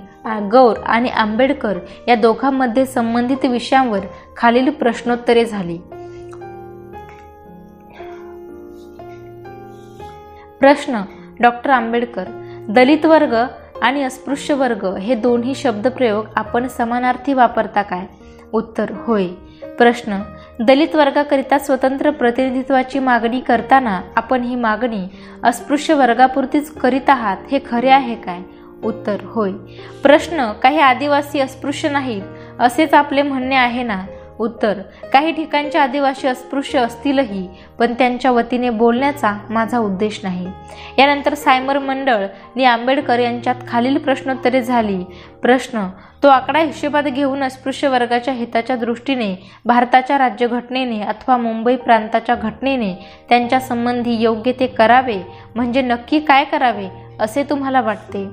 गौर आणि आंबेडकर या दोघांमध्ये संबंधित विषयांवर खालील प्रश्नोत्तरे झाली. प्रश्न: डॉक्टर आंबेडकर, दलित वर्ग आणि अस्पृश्य वर्ग हे दोन्ही शब्दप्रयोग आपण समानार्थी वापरता काय? उत्तर: होय. प्रश्न: दलित वर्गाकरिता स्वतंत्र प्रतिनिधित्वाची मागणी करताना आपण ही मागणी अस्पृश्य वर्गापुरतीच करीत आहात हे खरे आहे काय? उत्तर: होय. प्रश्न: काही आदिवासी अस्पृश्य नाहीत असेच आपले म्हणणे आहे ना? उत्तर: काही ठिकाणचे आदिवासी अस्पृश्य असतीलही, पण त्यांच्या वतीने बोलण्याचा माझा उद्देश नाही. यानंतर सायमन मंडळ आणि आंबेडकर यांच्यात खालील प्रश्नोत्तरे झाली. प्रश्न: तो आकडा हिशोबात घेऊन अस्पृश्य वर्गाच्या हिताच्या दृष्टीने भारताच्या राज्यघटनेने अथवा मुंबई प्रांताच्या घटनेने त्यांच्या संबंधी योग्य ते करावे म्हणजे नक्की काय करावे असे तुम्हाला वाटते?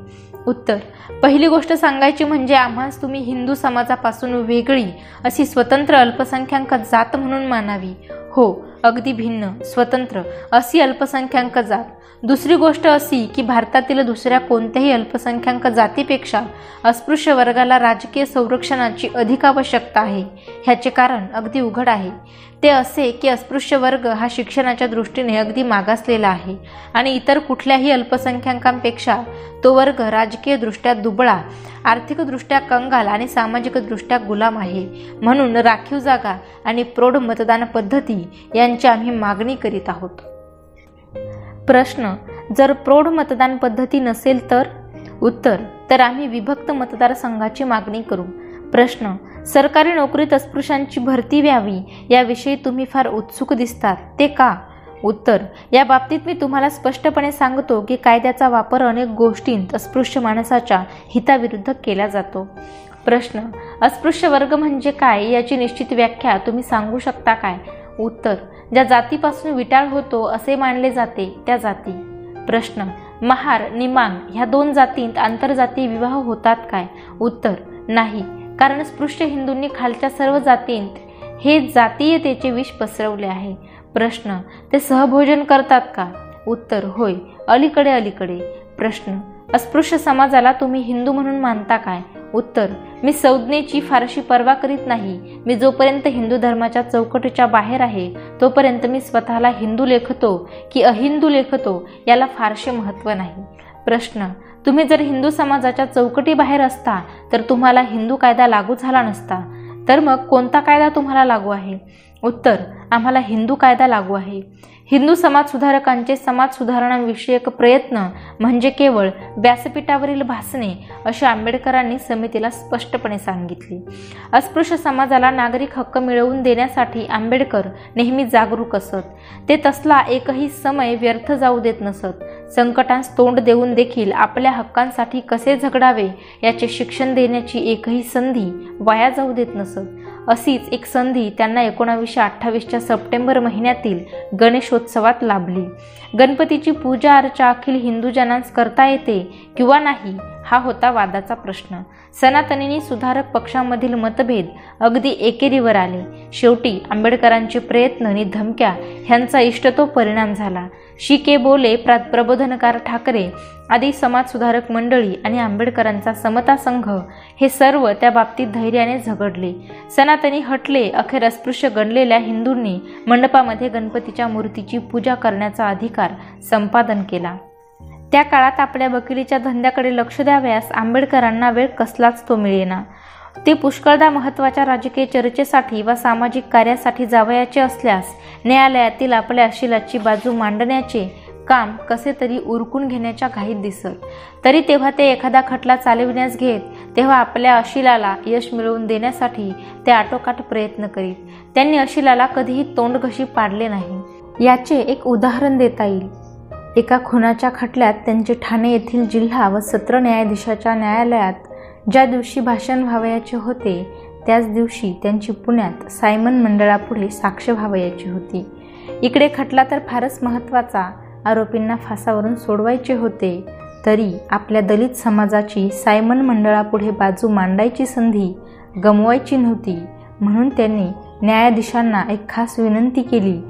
उत्तर: पहिली गोष्ट सांगायची म्हणजे आम्हास तुम्ही हिंदू समाजापासून वेगळी अशी स्वतंत्र अल्पसंख्याक जात म्हणून मानावी. हो, अगदी भिन्न, स्वतंत्र अशी अल्पसंख्याक जात. दुसरी गोष्ट अशी की भारतातील दुसऱ्या कोणत्याही अल्पसंख्याक जातीपेक्षा अस्पृश्य वर्गाला राजकीय संरक्षणाची अधिक आवश्यकता आहे. ह्याचे कारण अगदी उघड आहे. ते असे की अस्पृश्य वर्ग हा शिक्षणाच्या दृष्टीने अगदी मागासलेला आहे आणि इतर कुठल्याही अल्पसंख्याकांपेक्षा तो वर्ग राजकीयदृष्ट्या दुबळा, आर्थिकदृष्ट्या कंगाल आणि सामाजिकदृष्ट्या गुलाम आहे. म्हणून राखीव जागा आणि प्रौढ मतदान पद्धती यांची आम्ही मागणी करीत आहोत. प्रश्न: जर प्रौढ मतदान पद्धती नसेल तर? उत्तर: तर आम्ही विभक्त मतदारसंघाची मागणी करू. प्रश्न: सरकारी नोकरीत अस्पृश्यांची भरती व्हावी याविषयी तुम्ही फार उत्सुक दिसतात, ते का? उत्तर: या बाबतीत मी तुम्हाला स्पष्टपणे सांगतो की कायद्याचा वापर अनेक गोष्टींत अस्पृश्य माणसाच्या हिताविरुद्ध केला जातो. प्रश्न: अस्पृश्य वर्ग म्हणजे काय याची निश्चित व्याख्या तुम्ही सांगू शकता काय? उत्तर: ज्या जातीपासून विटाळ होतो असे मानले जाते त्या जाती. प्रश्न: महार, निमांग ह्या दोन जातींत आंतरजातीय विवाह होतात काय? उत्तर: नाही, कारण स्पृश्य हिंदूंनी खालच्या सर्व जातींत हे जातीयतेचे विष पसरवले आहे. प्रश्न: ते सहभोजन करतात का? उत्तर: होय, अलीकडे. प्रश्न: अस्पृश्य समाजाला तुम्ही हिंदू म्हणून मानता काय? उत्तर: मी संज्ञेची फारशी पर्वा करीत नाही. मी जोपर्यंत हिंदू धर्माच्या चौकटीच्या बाहेर आहे तोपर्यंत मी स्वतःला हिंदू लेखतो की अहिंदू लेखतो याला फारसे महत्त्व नाही. प्रश्न: तुम्ही जर हिंदू समाजाच्या चौकटी बाहेर असता तर तुम्हाला हिंदू कायदा लागू झाला नसता, तर मग कोणता कायदा तुम्हाला लागू आहे? उत्तर: आम्हाला हिंदू कायदा लागू आहे. हिंदू समाजसुधारकांचे समाज सुधारणाविषयक प्रयत्न म्हणजे केवळ व्यासपीठावरील भाषणे असे आंबेडकरांनी समितीला स्पष्टपणे सांगितले. अस्पृश्य समाजाला नागरिक हक्क मिळवून देण्यासाठी आंबेडकर नेहमी जागरूक असत. ते तसला एकही समय व्यर्थ जाऊ देत नसत. संकटांस तोंड देऊन देखील आपल्या हक्कांसाठी कसे झगडावे याचे शिक्षण देण्याची एकही संधी वाया जाऊ देत नसत. अशीच एक संधी त्यांना 1928च्या सप्टेंबर महिन्यातील गणेशोत्सवात लाभली. गणपतीची पूजा अर्चा अखिल हिंदू जनांस करता येते किंवा नाही हा होता वादाचा प्रश्न. सनातनींनी सुधारक पक्षामधील मतभेद अगदी एकेरीवर आले. शेवटी आंबेडकरांचे प्रयत्न आणि धमक्या ह्यांचा इष्टतो परिणाम झाला. शिके बोले, प्रबोधनकार ठाकरे आदी समाजसुधारक मंडळी आणि आंबेडकरांचा समता संघ हे सर्व त्या बाबतीत धैर्याने झगडले. सनातनी हटले. अखेर अस्पृश्य गणलेल्या हिंदूंनी मंडपामध्ये गणपतीच्या मूर्तीची पूजा करण्याचा अधिकार संपादन केला. त्या काळात आपल्या वकिलीच्या धंद्याकडे लक्ष द्यावयास आंबेडकरांना वेळ कसलाच तो मिळेना. ते पुष्कळदा महत्त्वाच्या राजकीय चर्चेसाठी व सामाजिक कार्यासाठी जावयाचे असल्यास न्यायालयातील आपल्या अशिलाची बाजू मांडण्याचे काम कसे तरी उरकून घेण्याच्या घाईत दिसत. तरी तेव्हा ते एखादा खटला चालविण्यास घेत तेव्हा आपल्या अशिलाला यश मिळवून देण्यासाठी ते आटोकाट प्रयत्न करीत. त्यांनी अशिलाला कधीही तोंडघशी पाडले नाही. याचे एक उदाहरण देता येईल. एका खुनाच्या खटल्यात त्यांचे ठाणे येथील जिल्हा व सत्र न्यायाधीशाच्या न्यायालयात ज्या दिवशी भाषण व्हावयाचे होते त्याच दिवशी त्यांची पुण्यात सायमन मंडळापुढे साक्ष व्हावयाची होती. इकडे खटला तर फारच महत्त्वाचा, आरोपींना फासावरून सोडवायचे होते, तरी आपल्या दलित समाजाची सायमन मंडळापुढे बाजू मांडायची संधी गमवायची नव्हती. म्हणून त्यांनी न्यायाधीशांना एक खास विनंती केली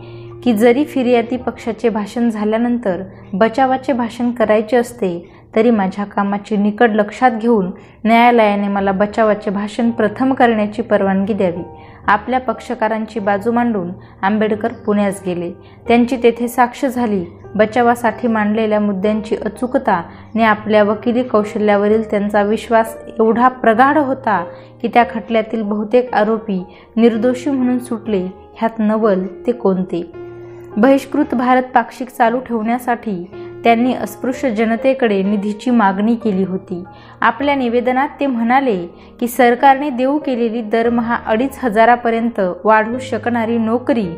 की जरी फिर्यादी पक्षाचे भाषण झाल्यानंतर बचावाचे भाषण करायचे असते तरी माझ्या कामाची निकड लक्षात घेऊन न्यायालयाने मला बचावाचे भाषण प्रथम करण्याची परवानगी द्यावी. आपल्या पक्षकारांची बाजू मांडून आंबेडकर पुण्यास गेले. त्यांची तेथे साक्ष झाली. बचावासाठी मांडलेल्या मुद्द्यांची अचूकता आणि आपल्या वकिली कौशल्यावरील त्यांचा विश्वास एवढा प्रगाढ होता की त्या खटल्यातील बहुतेक आरोपी निर्दोषी म्हणून सुटले. ह्यात नवल ते कोणते? बहिष्कृत भारत पाक्षिक चालू ठेवण्यासाठी त्यांनी अस्पृश्य जनतेकडे निधीची मागणी केली होती. आपल्या निवेदनात ते म्हणाले की सरकारने देऊ केलेली दरमहा 2,500पर्यंत वाढू शकणारी नोकरी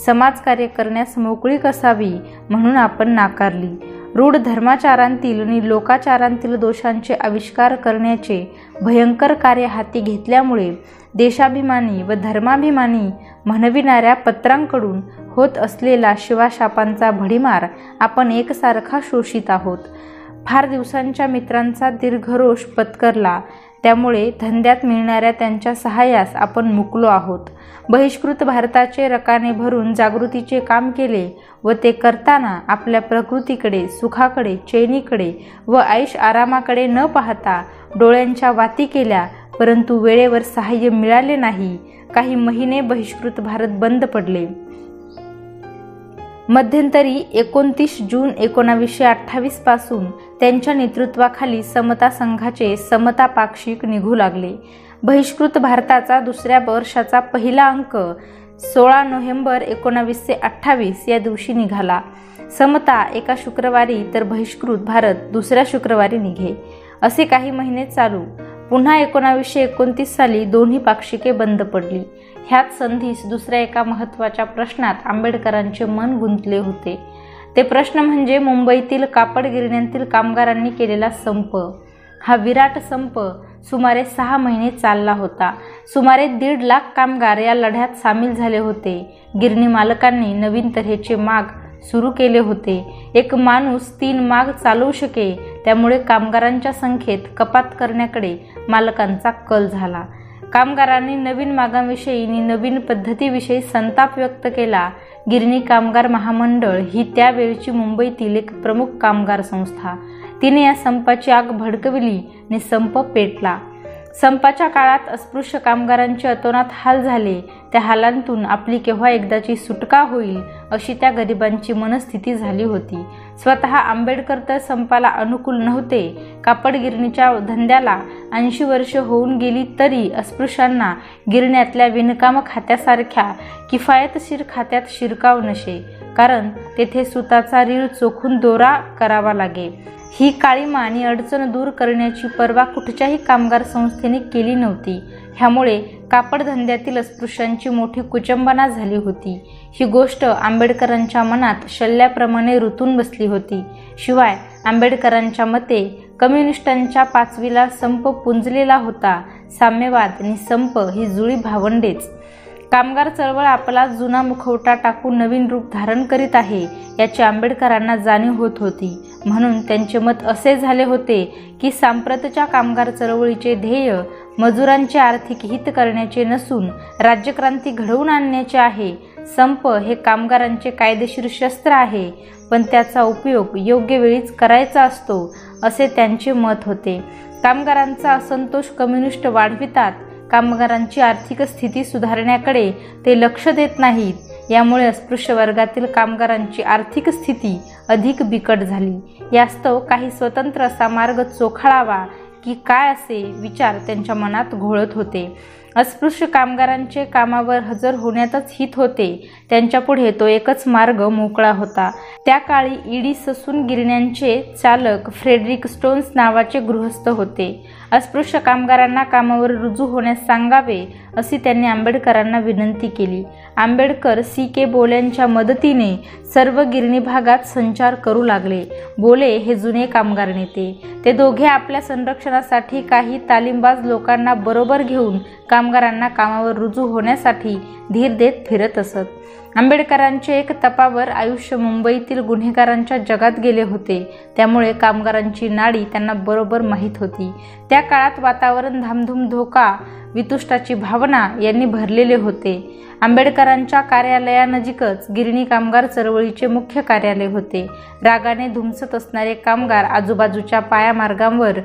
समाजकार्य करण्यास मोकळीक असावी म्हणून आपण नाकारली. रूढ धर्माचारांतील आणि लोकाचारांतील दोषांचे आविष्कार करण्याचे भयंकर कार्य हाती घेतल्यामुळे देशाभिमानी व धर्माभिमानी म्हणविणाऱ्या पत्रांकडून होत असलेला शिवाशापांचा भडीमार आपण एकसारखा शोषित आहोत. फार दिवसांच्या मित्रांचा दीर्घरोष पत्करला, त्यामुळे धंद्यात मिळणाऱ्या त्यांच्या सहाय्यास आपण मुकलो आहोत. बहिष्कृत भारताचे रकाने भरून जागृतीचे काम केले व ते करताना आपल्या प्रकृतीकडे, सुखाकडे, चैनीकडे व ऐश आरामाकडे न पाहता डोळ्यांच्या वाती केल्या, परंतु वेळेवर सहाय्य मिळाले नाही. काही महिने बहिष्कृत भारत बंद पडले. मध्यंतरी 29 जून 1928 पासून त्यांच्या नेतृत्वाखाली समता संघाचे समता पाक्षिक निघू लागले. बहिष्कृत भारताचा दुसऱ्या वर्षाचा पहिला अंक 16 नोव्हेंबर 1928 या दिवशी निघाला. समता एका शुक्रवारी तर बहिष्कृत भारत दुसऱ्या शुक्रवारी निघे. असे काही महिने चालू. पुन्हा 1929 साली दोन्ही पाक्षिके बंद पडली. ह्यात संधीस दुसऱ्या एका महत्त्वाच्या प्रश्नात आंबेडकरांचे मन गुंतले होते. ते प्रश्न म्हणजे मुंबईतील कापड गिरण्यांतील कामगारांनी केलेला संप. हा विराट संप सुमारे 6 महिने चालला होता. सुमारे 1.5 लाख कामगार या लढ्यात सामील झाले होते. गिरणी मालकांनी नवीन तऱ्हेचे माग सुरू केले होते. एक माणूस 3 माग चालवू शके, त्यामुळे कामगारांच्या संख्येत कपात करण्याकडे मालकांचा कल झाला. कामगारांनी नवीन मागांविषयी आणि नवीन पद्धतीविषयी संताप व्यक्त केला. गिरणी कामगार महामंडळ ही त्यावेळची मुंबईतील एक प्रमुख कामगार संस्था. तिने या संपाची आग भडकविली आणि संप पेटला. संपाच्या काळात अस्पृश्य कामगारांचे अतोनात हाल झाले. त्या हालांतून आपली केव्हा एकदाची सुटका होईल अशी त्या गरिबांची मनस्थिती झाली होती. स्वतः आंबेडकर तर संपाला अनुकूल नव्हते. कापड गिरणीच्या धंद्याला 80 वर्ष होऊन गेली तरी अस्पृश्यांना गिरण्यातल्या विणकाम खात्यासारख्या किफायतशीर खात्यात शिरकाव नशे, कारण तेथे सुताचा रीळ चोखून दोरा करावा लागे. ही काळीमा आणि अडचण दूर करण्याची पर्वा कुठच्याही कामगार संस्थेने केली नव्हती. ह्यामुळे कापड धंद्यातील अस्पृश्यांची मोठी कुचंबना झाली होती. ही गोष्ट आंबेडकरांच्या मनात शल्ल्याप्रमाणे रुतून बसली होती. शिवाय आंबेडकरांच्या मते कम्युनिस्टांच्या 5वीला संप पुंजलेला होता. साम्यवाद आणि संप ही जुळी भावंडेच. कामगार चळवळ आपला जुना मुखवटा टाकून नवीन रूप धारण करीत आहे याची आंबेडकरांना जाणीव होत होती. म्हणून त्यांचे मत असे झाले होते की सांप्रतच्या कामगार चळवळीचे ध्येय मजुरांचे आर्थिक हित करण्याचे नसून राज्यक्रांती घडवून आणण्याचे आहे. संप हे कामगारांचे कायदेशीर शस्त्र आहे, पण त्याचा उपयोग योग्य वेळीच करायचा असतो, असे त्यांचे मत होते. कामगारांचा असंतोष कम्युनिस्ट वाढवितात. कामगारांची आर्थिक स्थिती सुधारण्याकडे ते लक्ष देत नाहीत. यामुळे अस्पृश्य वर्गातील कामगारांची आर्थिक स्थिती अधिक बिकट झाली. यास्तव काही स्वतंत्र असा मार्ग चोखाळावा की काय असे विचार त्यांच्या मनात घोळत होते. अस्पृश्य कामगारांचे कामावर हजर होण्यातच हित होते. त्यांच्यापुढे तो एकच मार्ग मोकळा होता. त्या काळी ईडी ससून गिरण्यांचे चालक फ्रेडरिक स्टोन्स नावाचे गृहस्थ होते. अस्पृश्य कामगारांना कामावर रुजू होण्यास सांगावे अशी त्यांनी आंबेडकरांना विनंती केली. आंबेडकर C.K. बोल्यांच्या मदतीने सर्व गिरणी भागात संचार करू लागले. बोले हे जुने कामगार नेते. ते दोघे आपल्या संरक्षणासाठी काही तालीमबाज लोकांना बरोबर घेऊन कामगारांना कामावर रुजू होण्यासाठी धीर देत फिरत असत. आंबेडकरांचे एक तपावर आयुष्य मुंबईतील गुन्हेगारांच्या जगात गेले होते. त्यामुळे कामगारांची नाडी त्यांना बरोबर माहीत होती. त्या काळात वातावरण धामधूम, धोका, वितुष्टाची भावना यांनी भरलेले होते. आंबेडकरांच्या कार्यालयानजीकच गिरणी कामगार चळवळीचे मुख्य कार्यालय होते. रागाने धुमसत असणारे कामगार आजूबाजूच्या पायामार्गांवर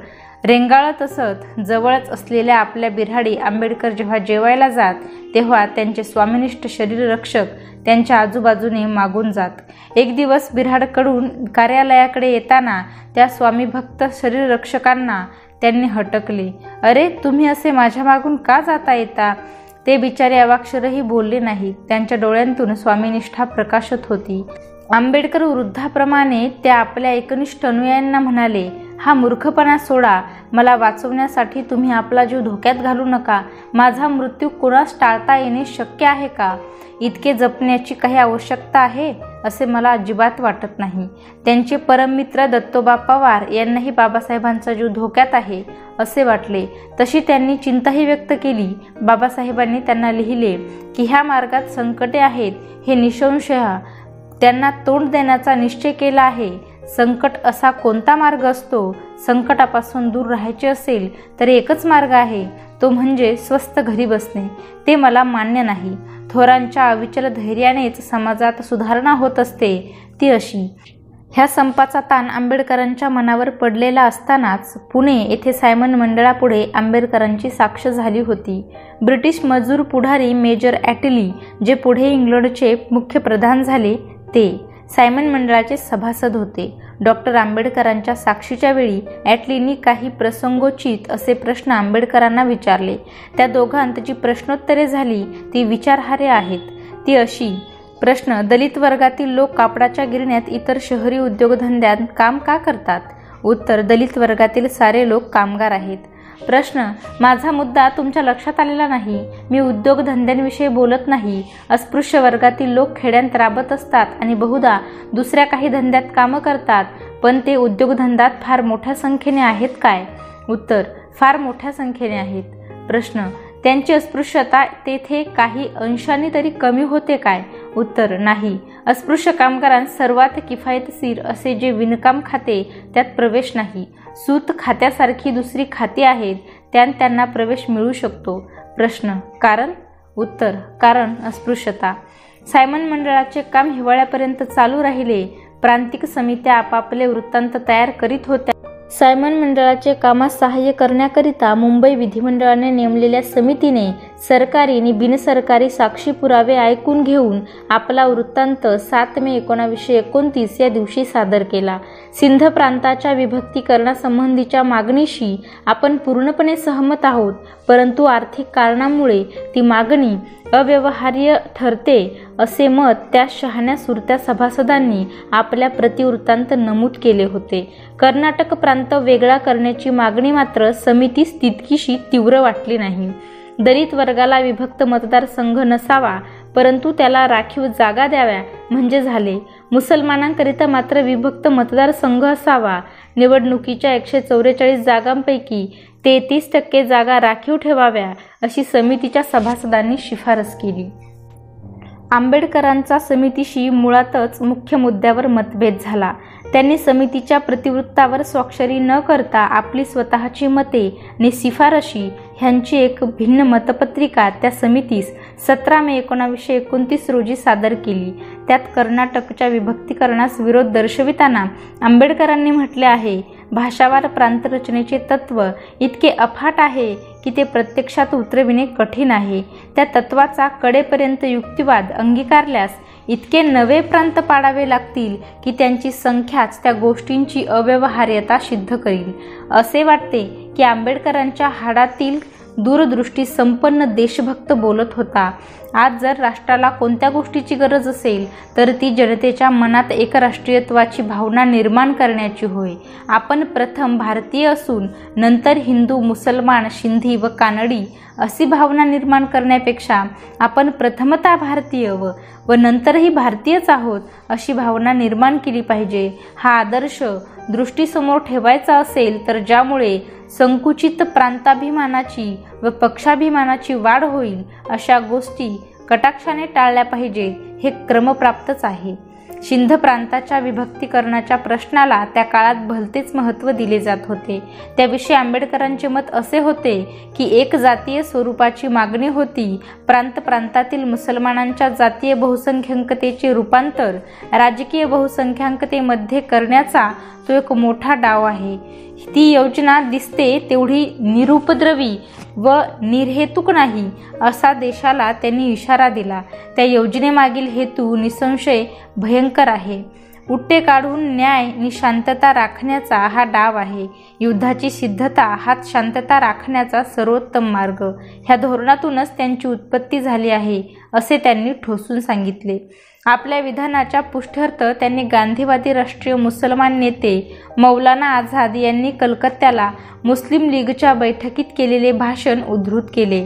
रेंगाळत असत. जवळच असलेल्या आपल्या बिऱ्हाडी आंबेडकर जेव्हा जेवायला जात तेव्हा त्यांचे स्वामिनिष्ठ शरीररक्षक त्यांच्या आजूबाजूने मागून जात. एक दिवस बिऱ्हाडकडून कार्यालयाकडे येताना त्या स्वामीभक्त शरीररक्षकांना त्यांनी हटकले. अरे, तुम्ही असे माझ्या मागून का जाता येता? ते बिचारे अवाक्षरही बोलले नाहीत. त्यांच्या डोळ्यांतून स्वामीनिष्ठा प्रकाशत होती. आंबेडकर वृद्धाप्रमाणे त्या आपल्या एकनिष्ठ अनुयायांना म्हणाले, हा मूर्खपणा सोडा. मला वाचवण्यासाठी तुम्ही आपला जीव धोक्यात घालू नका. माझा मृत्यू कोणास टाळता येणे शक्य आहे का? इतके जपण्याची काही आवश्यकता आहे असे मला अजिबात वाटत नाही. त्यांचे परममित्र दत्तोबा पवार यांनाही बाबासाहेबांचा जीव धोक्यात आहे असे वाटले. तशी त्यांनी चिंताही व्यक्त केली. बाबासाहेबांनी त्यांना लिहिले की ह्या मार्गात संकटे आहेत. हे निसंशय त्यांना तोंड देण्याचा निश्चय केला आहे. संकट असा कोणता मार्ग असतो? संकटापासून दूर राहायचे असेल तर एकच मार्ग आहे, तो म्हणजे स्वस्थ घरी बसणे. ते मला मान्य नाही. थोरांच्या अविचल धैर्यानेच समाजात सुधारणा होत असते, ती अशी. ह्या संपाचा ताण आंबेडकरांच्या मनावर पडलेला असतानाच पुणे येथे सायमन मंडळापुढे आंबेडकरांची साक्ष झाली होती. ब्रिटिश मजूर पुढारी मेजर ॲटली, जे पुढे इंग्लंडचे मुख्य प्रधान झाले, ते सायमन मंडळाचे सभासद होते. डॉक्टर आंबेडकरांच्या साक्षीच्या वेळी ॲटलींनी काही प्रसंगोचित असे प्रश्न आंबेडकरांना विचारले. त्या दोघांत जी प्रश्नोत्तरे झाली ती विचारहार्य आहेत. ती अशी. प्रश्न: दलित वर्गातील लोक कापडाच्या गिरण्यात इतर शहरी उद्योगधंद्यात काम का करतात? उत्तर: दलित वर्गातील सारे लोक कामगार आहेत. प्रश्न: माझा मुद्दा तुमच्या लक्षात आलेला नाही. मी उद्योगधंद्यांविषयी बोलत नाही. अस्पृश्य वर्गातील लोक खेड्यात राबत असतात आणि बहुधा दुसऱ्या काही धंद्यात कामं करतात, पण ते उद्योगधंद्यात फार मोठ्या संख्येने आहेत काय? उत्तर: फार मोठ्या संख्येने आहेत. प्रश्न: त्यांची अस्पृश्यता तेथे काही अंशाने तरी कमी होते काय? उत्तर: नाही. अस्पृश्य कामगारांत सर्वात किफायतशीर असे जे विणकाम खाते त्यात प्रवेश नाही. सूत खात्यासारखी दुसरी खाती आहेत, त्यात त्यांना प्रवेश मिळू शकतो. प्रश्न: कारण? उत्तर: कारण अस्पृश्यता. सायमन मंडळाचे काम हिवाळ्यापर्यंत चालू राहिले. प्रांतिक समित्या आपापले वृत्तांत तयार करीत होत्या. सायमन मंडळाचे कामास सहाय्य करण्याकरिता मुंबई विधिमंडळाने नेमलेल्या समितीने सरकारी आणि बिनसरकारी साक्षी पुरावे ऐकून घेऊन आपला वृत्तांत 7 मे 1929 या दिवशी सादर केला. सिंध प्रांताच्या विभक्तीकरणासंबंधीच्या मागणीशी आपण पूर्णपणे सहमत आहोत, परंतु आर्थिक कारणामुळे ती मागणी अव्यवहार्य ठरते असे मत त्या शहाण्या सुरत्या सभासदांनी आपल्या प्रतिवृत्तांत नमूद केले होते. कर्नाटक प्रांत वेगळा करण्याची मागणी मात्र समितीस तितकीशी तीव्र वाटली नाही. दलित वर्गाला विभक्त मतदारसंघ नसावा, परंतु त्याला राखीव जागा द्याव्या म्हणजे झाले. मुसलमानांकरिता मात्र विभक्त मतदारसंघ असावा. निवडणुकीच्या 144 जागांपैकी 33% जागा राखीव ठेवाव्या अशी समितीच्या सभासदांनी शिफारस केली. आंबेडकरांचा समितीशी मुळातच मुख्य मुद्द्यावर मतभेद झाला. त्यांनी समितीच्या प्रतिवृत्तावर स्वाक्षरी न करता आपली स्वतःची मते आणि शिफारशी ह्यांची एक भिन्न मतपत्रिका त्या समितीस 17 मे 1929 रोजी सादर केली. त्यात कर्नाटकच्या विभक्तीकरणास विरोध दर्शविताना आंबेडकरांनी म्हटले आहे, भाषावार प्रांतरचनेचे तत्व इतके अफाट आहे की ते प्रत्यक्षात उतरविणे कठीण आहे. त्या तत्वाचा कडेपर्यंत युक्तिवाद अंगीकारल्यास इतके नवे प्रांत पाडावे लागतील की त्यांची संख्याच त्या गोष्टींची अव्यवहार्यता सिद्ध करील. असे वाटते की आंबेडकरांच्या हाडातील दूरदृष्टी संपन्न देशभक्त बोलत होता. आज जर राष्ट्राला कोणत्या गोष्टीची गरज असेल तर ती जनतेच्या मनात एकराष्ट्रीयत्वाची भावना निर्माण करण्याची होय. आपण प्रथम भारतीय असून नंतर हिंदू, मुसलमान, सिंधी व कानडी अशी भावना निर्माण करण्यापेक्षा आपण प्रथमतः भारतीय व नंतरही भारतीयच आहोत अशी भावना निर्माण केली पाहिजे. हा आदर्श दृष्टीसमोर ठेवायचा असेल तर ज्यामुळे संकुचित प्रांताभिमानाची व पक्षाभिमानाची वाढ होईल अशा गोष्टी कटाक्षाने टाळल्या पाहिजेत. हे क्रमप्राप्तच आहे. सिंध प्रांताच्या विभक्तीकरणाच्या प्रश्नाला त्या काळात भलतेच महत्त्व दिले जात होते. त्याविषयी आंबेडकरांचे मत असे होते की एक जातीय स्वरूपाची मागणी होती. प्रांतातील मुसलमानांच्या जातीय बहुसंख्याकतेचे रूपांतर राजकीय बहुसंख्याकतेमध्ये करण्याचा तो एक मोठा डाव आहे. ती योजना दिसते तेवढी निरुपद्रवी व निर्हेतुक नाही असा देशाला त्यांनी इशारा दिला. त्या योजनेमागील हेतू निसंशय भयंकर आहे. उट्टे काढून न्याय आणि शांतता राखण्याचा हा डाव आहे. युद्धाची सिद्धता हाच शांतता राखण्याचा सर्वोत्तम मार्ग. ह्या धोरणातूनच त्यांची उत्पत्ती झाली आहे असे त्यांनी ठोसून सांगितले. आपल्या विधानाच्या पुष्ठ्यर्थ त्यांनी गांधीवादी राष्ट्रीय मुसलमान नेते मौलाना आझाद यांनी कलकत्त्याला मुस्लिम लीगच्या बैठकीत केलेले भाषण उद्धृत केले.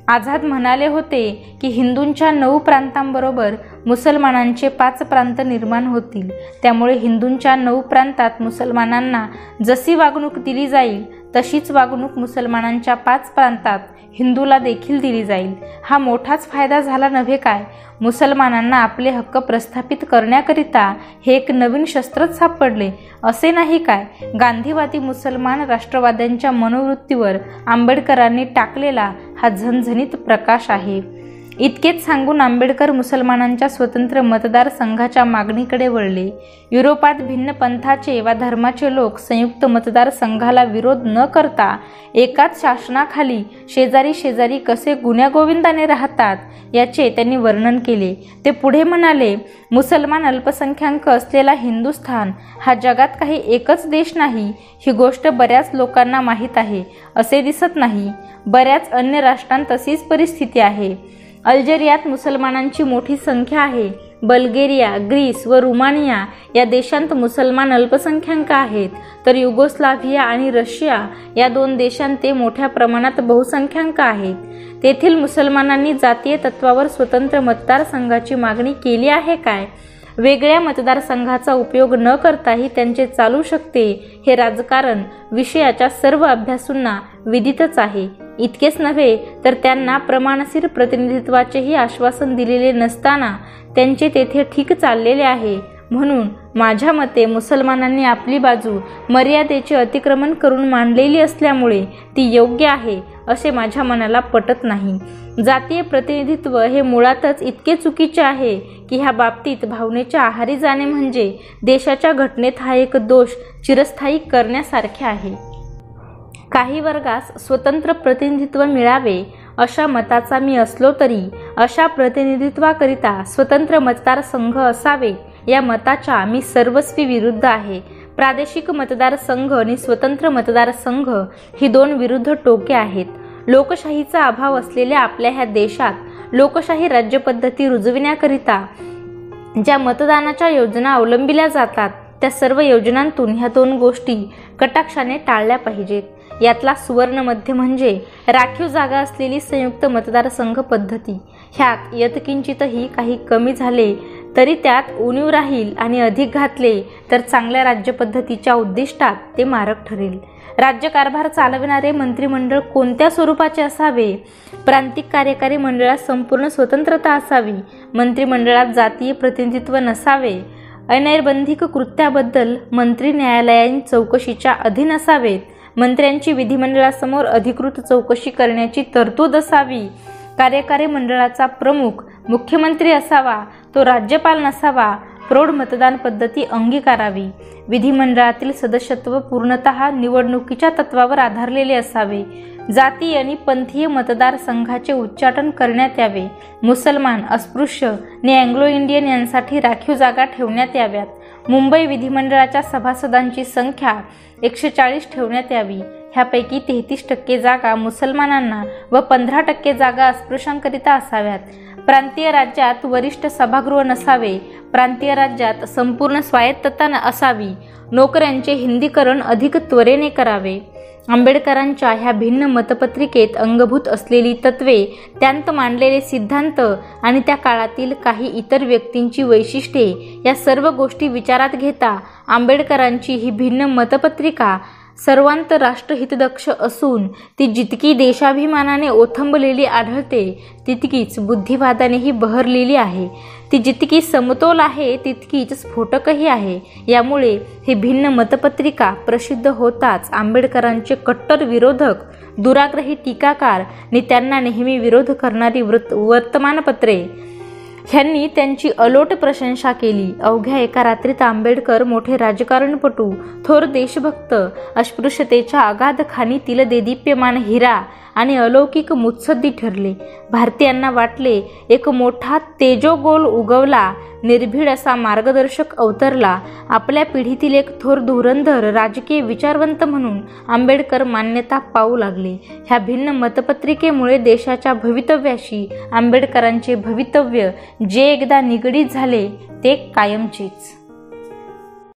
आझाद म्हणाले होते की हिंदूंच्या 9 प्रांतांबरोबर मुसलमानांचे 5 प्रांत निर्माण होतील. त्यामुळे हिंदूंच्या 9 प्रांतात मुसलमानांना जशी वागणूक दिली जाईल तशीच वागणूक मुसलमानांच्या 5 प्रांतात हिंदूला देखील दिली जाईल. हा मोठाच फायदा झाला नव्हे काय? मुसलमानांना आपले हक्क प्रस्थापित करण्याकरिता हे एक नवीन शस्त्रच सापडले असे नाही काय? गांधीवादी मुसलमान राष्ट्रवाद्यांच्या मनोवृत्तीवर आंबेडकरांनी टाकलेला हा झणझणीत प्रकाश आहे. इतकेच सांगून आंबेडकर मुसलमानांच्या स्वतंत्र मतदारसंघाच्या मागणीकडे वळले. युरोपात भिन्न पंथाचे वा धर्माचे लोक संयुक्त मतदारसंघाला विरोध न करता एकाच शासनाखाली शेजारी शेजारी कसे गुण्यागोविंदाने राहतात याचे त्यांनी वर्णन केले. ते पुढे म्हणाले, मुसलमान अल्पसंख्याक असलेला हिंदुस्थान हा जगात काही एकच देश नाही ही गोष्ट बऱ्याच लोकांना माहीत आहे असे दिसत नाही. बऱ्याच अन्य राष्ट्रांत तशीच परिस्थिती आहे. अल्जेरियात मुसलमानांची मोठी संख्या आहे. बल्गेरिया, ग्रीस व रुमानिया या देशांत मुसलमान अल्पसंख्याक आहेत, तर युगोस्लाव्हिया आणि रशिया या 2 देशांत ते मोठ्या प्रमाणात बहुसंख्याक आहेत. तेथील मुसलमानांनी जातीय तत्वावर स्वतंत्र मतदारसंघाची मागणी केली आहे काय? वेगळ्या मतदारसंघाचा उपयोग न करताही त्यांचे चालू शकते हे राजकारण विषयाच्या सर्व अभ्यासूंना विदितच आहे. इतकेच नव्हे तर त्यांना प्रमाणशीर प्रतिनिधित्वाचेही आश्वासन दिलेले नसताना त्यांचे तेथे ठीक चाललेले आहे. म्हणून माझ्या मते मुसलमानांनी आपली बाजू मर्यादेचे अतिक्रमण करून मांडलेली असल्यामुळे ती योग्य आहे असे माझ्या मनाला पटत नाही. जातीय प्रतिनिधित्व हे मुळातच इतके चुकीचे आहे की ह्या बाबतीत भावनेच्या आहारी जाणे म्हणजे देशाच्या घटनेत हा एक दोष चिरस्थायी करण्यासारखे आहे. काही वर्गास स्वतंत्र प्रतिनिधित्व मिळावे अशा मताचा मी असलो तरी अशा प्रतिनिधित्वाकरिता स्वतंत्र मतदारसंघ असावे या मताच्या मी सर्वस्वी विरुद्ध आहे. प्रादेशिक मतदारसंघ आणि स्वतंत्र मतदारसंघ ही 2 विरुद्ध टोके आहेत. लोकशाहीचा अभाव असलेल्या आपल्या ह्या देशात लोकशाही राज्यपद्धती रुजविण्याकरिता ज्या मतदानाच्या योजना अवलंबिल्या जातात त्या सर्व योजनांतून ह्या 2 गोष्टी कटाक्षाने टाळल्या पाहिजेत. यातला सुवर्ण मध्य म्हणजे राखीव जागा असलेली संयुक्त मतदारसंघ पद्धती. ह्यात यत्किंचितही काही कमी झाले तरी त्यात उणीव राहील आणि अधिक घातले तर चांगल्या राज्यपद्धतीच्या उद्दिष्टात ते मारक ठरेल. राज्यकारभार चालविणारे मंत्रिमंडळ कोणत्या स्वरूपाचे असावे? प्रांतिक कार्यकारी मंडळात संपूर्ण स्वतंत्रता असावी. मंत्रिमंडळात जातीय प्रतिनिधित्व नसावे. अनैर्बंधिक कृत्याबद्दल मंत्री न्यायालयीन चौकशीच्या अधीन असावेत. मंत्र्यांची विधिमंडळासमोर अधिकृत चौकशी करण्याची तरतूद असावी. कार्यकारी मंडळाचा प्रमुख मुख्यमंत्री असावा, तो राज्यपाल नसावा. प्रौढ मतदान पद्धती अंगीकारावी. विधिमंडळातील सदस्यत्व पूर्णतः निवडणुकीच्या तत्वावर आधारलेले असावे. जाती आणि पंथीय मतदारसंघाचे उच्चाटन करण्यात यावे. मुसलमान, अस्पृश्य आणि अँग्लो इंडियन यांसाठी राखीव जागा ठेवण्यात याव्यात. मुंबई विधिमंडळाच्या सभासदांची संख्या 140 ठेवण्यात यावी. ह्यापैकी 33% जागा मुसलमानांना व 15% जागा अस्पृश्यांकरिता असाव्यात. प्रांतीय राज्यात वरिष्ठ सभागृह नसावे. प्रांतीय राज्यात संपूर्ण स्वायत्तता असावी. नोकऱ्यांचे हिंदीकरण अधिक त्वरेने करावे. आंबेडकरांच्या ह्या भिन्न मतपत्रिकेत अंगभूत असलेली तत्वे, त्यांत मांडलेले सिद्धांत आणि त्या काळातील काही इतर व्यक्तींची वैशिष्ट्ये या सर्व गोष्टी विचारात घेता आंबेडकरांची ही भिन्न मतपत्रिका सर्वांत राष्ट्रहितदक्ष असून ती जितकी देशाभिमानाने ओथंबलेली आढळते तितकीच बुद्धिवादानेही बहरलेली आहे. ती जितकी समतोल आहे तितकीच स्फोटकही आहे. यामुळे ही भिन्न मतपत्रिका प्रसिद्ध होताच आंबेडकरांचे कट्टर विरोधक, दुराग्रही टीकाकार आणि त्यांना नेहमी विरोध करणारी वर्तमानपत्रे ह्यांनी त्यांची अलोट प्रशंसा केली. अवघ्या एका रात्रीत आंबेडकर मोठे राजकारणपटू, थोर देशभक्त, अस्पृश्यतेच्या अगाध खाणीतील देदीप्यमान हिरा आणि अलौकिक मुत्सद्दी ठरले. भारतीयांना वाटले एक मोठा तेजोगोल उगवला, निर्भीड असा मार्गदर्शक अवतरला. आपल्या पिढीतील एक थोर धुरंधर राजकीय विचारवंत म्हणून आंबेडकर मान्यता पावू लागले. ह्या भिन्न मतपत्रिकेमुळे देशाच्या भवितव्याशी आंबेडकरांचे भवितव्य जे एकदा निगडीत झाले ते कायमचेच.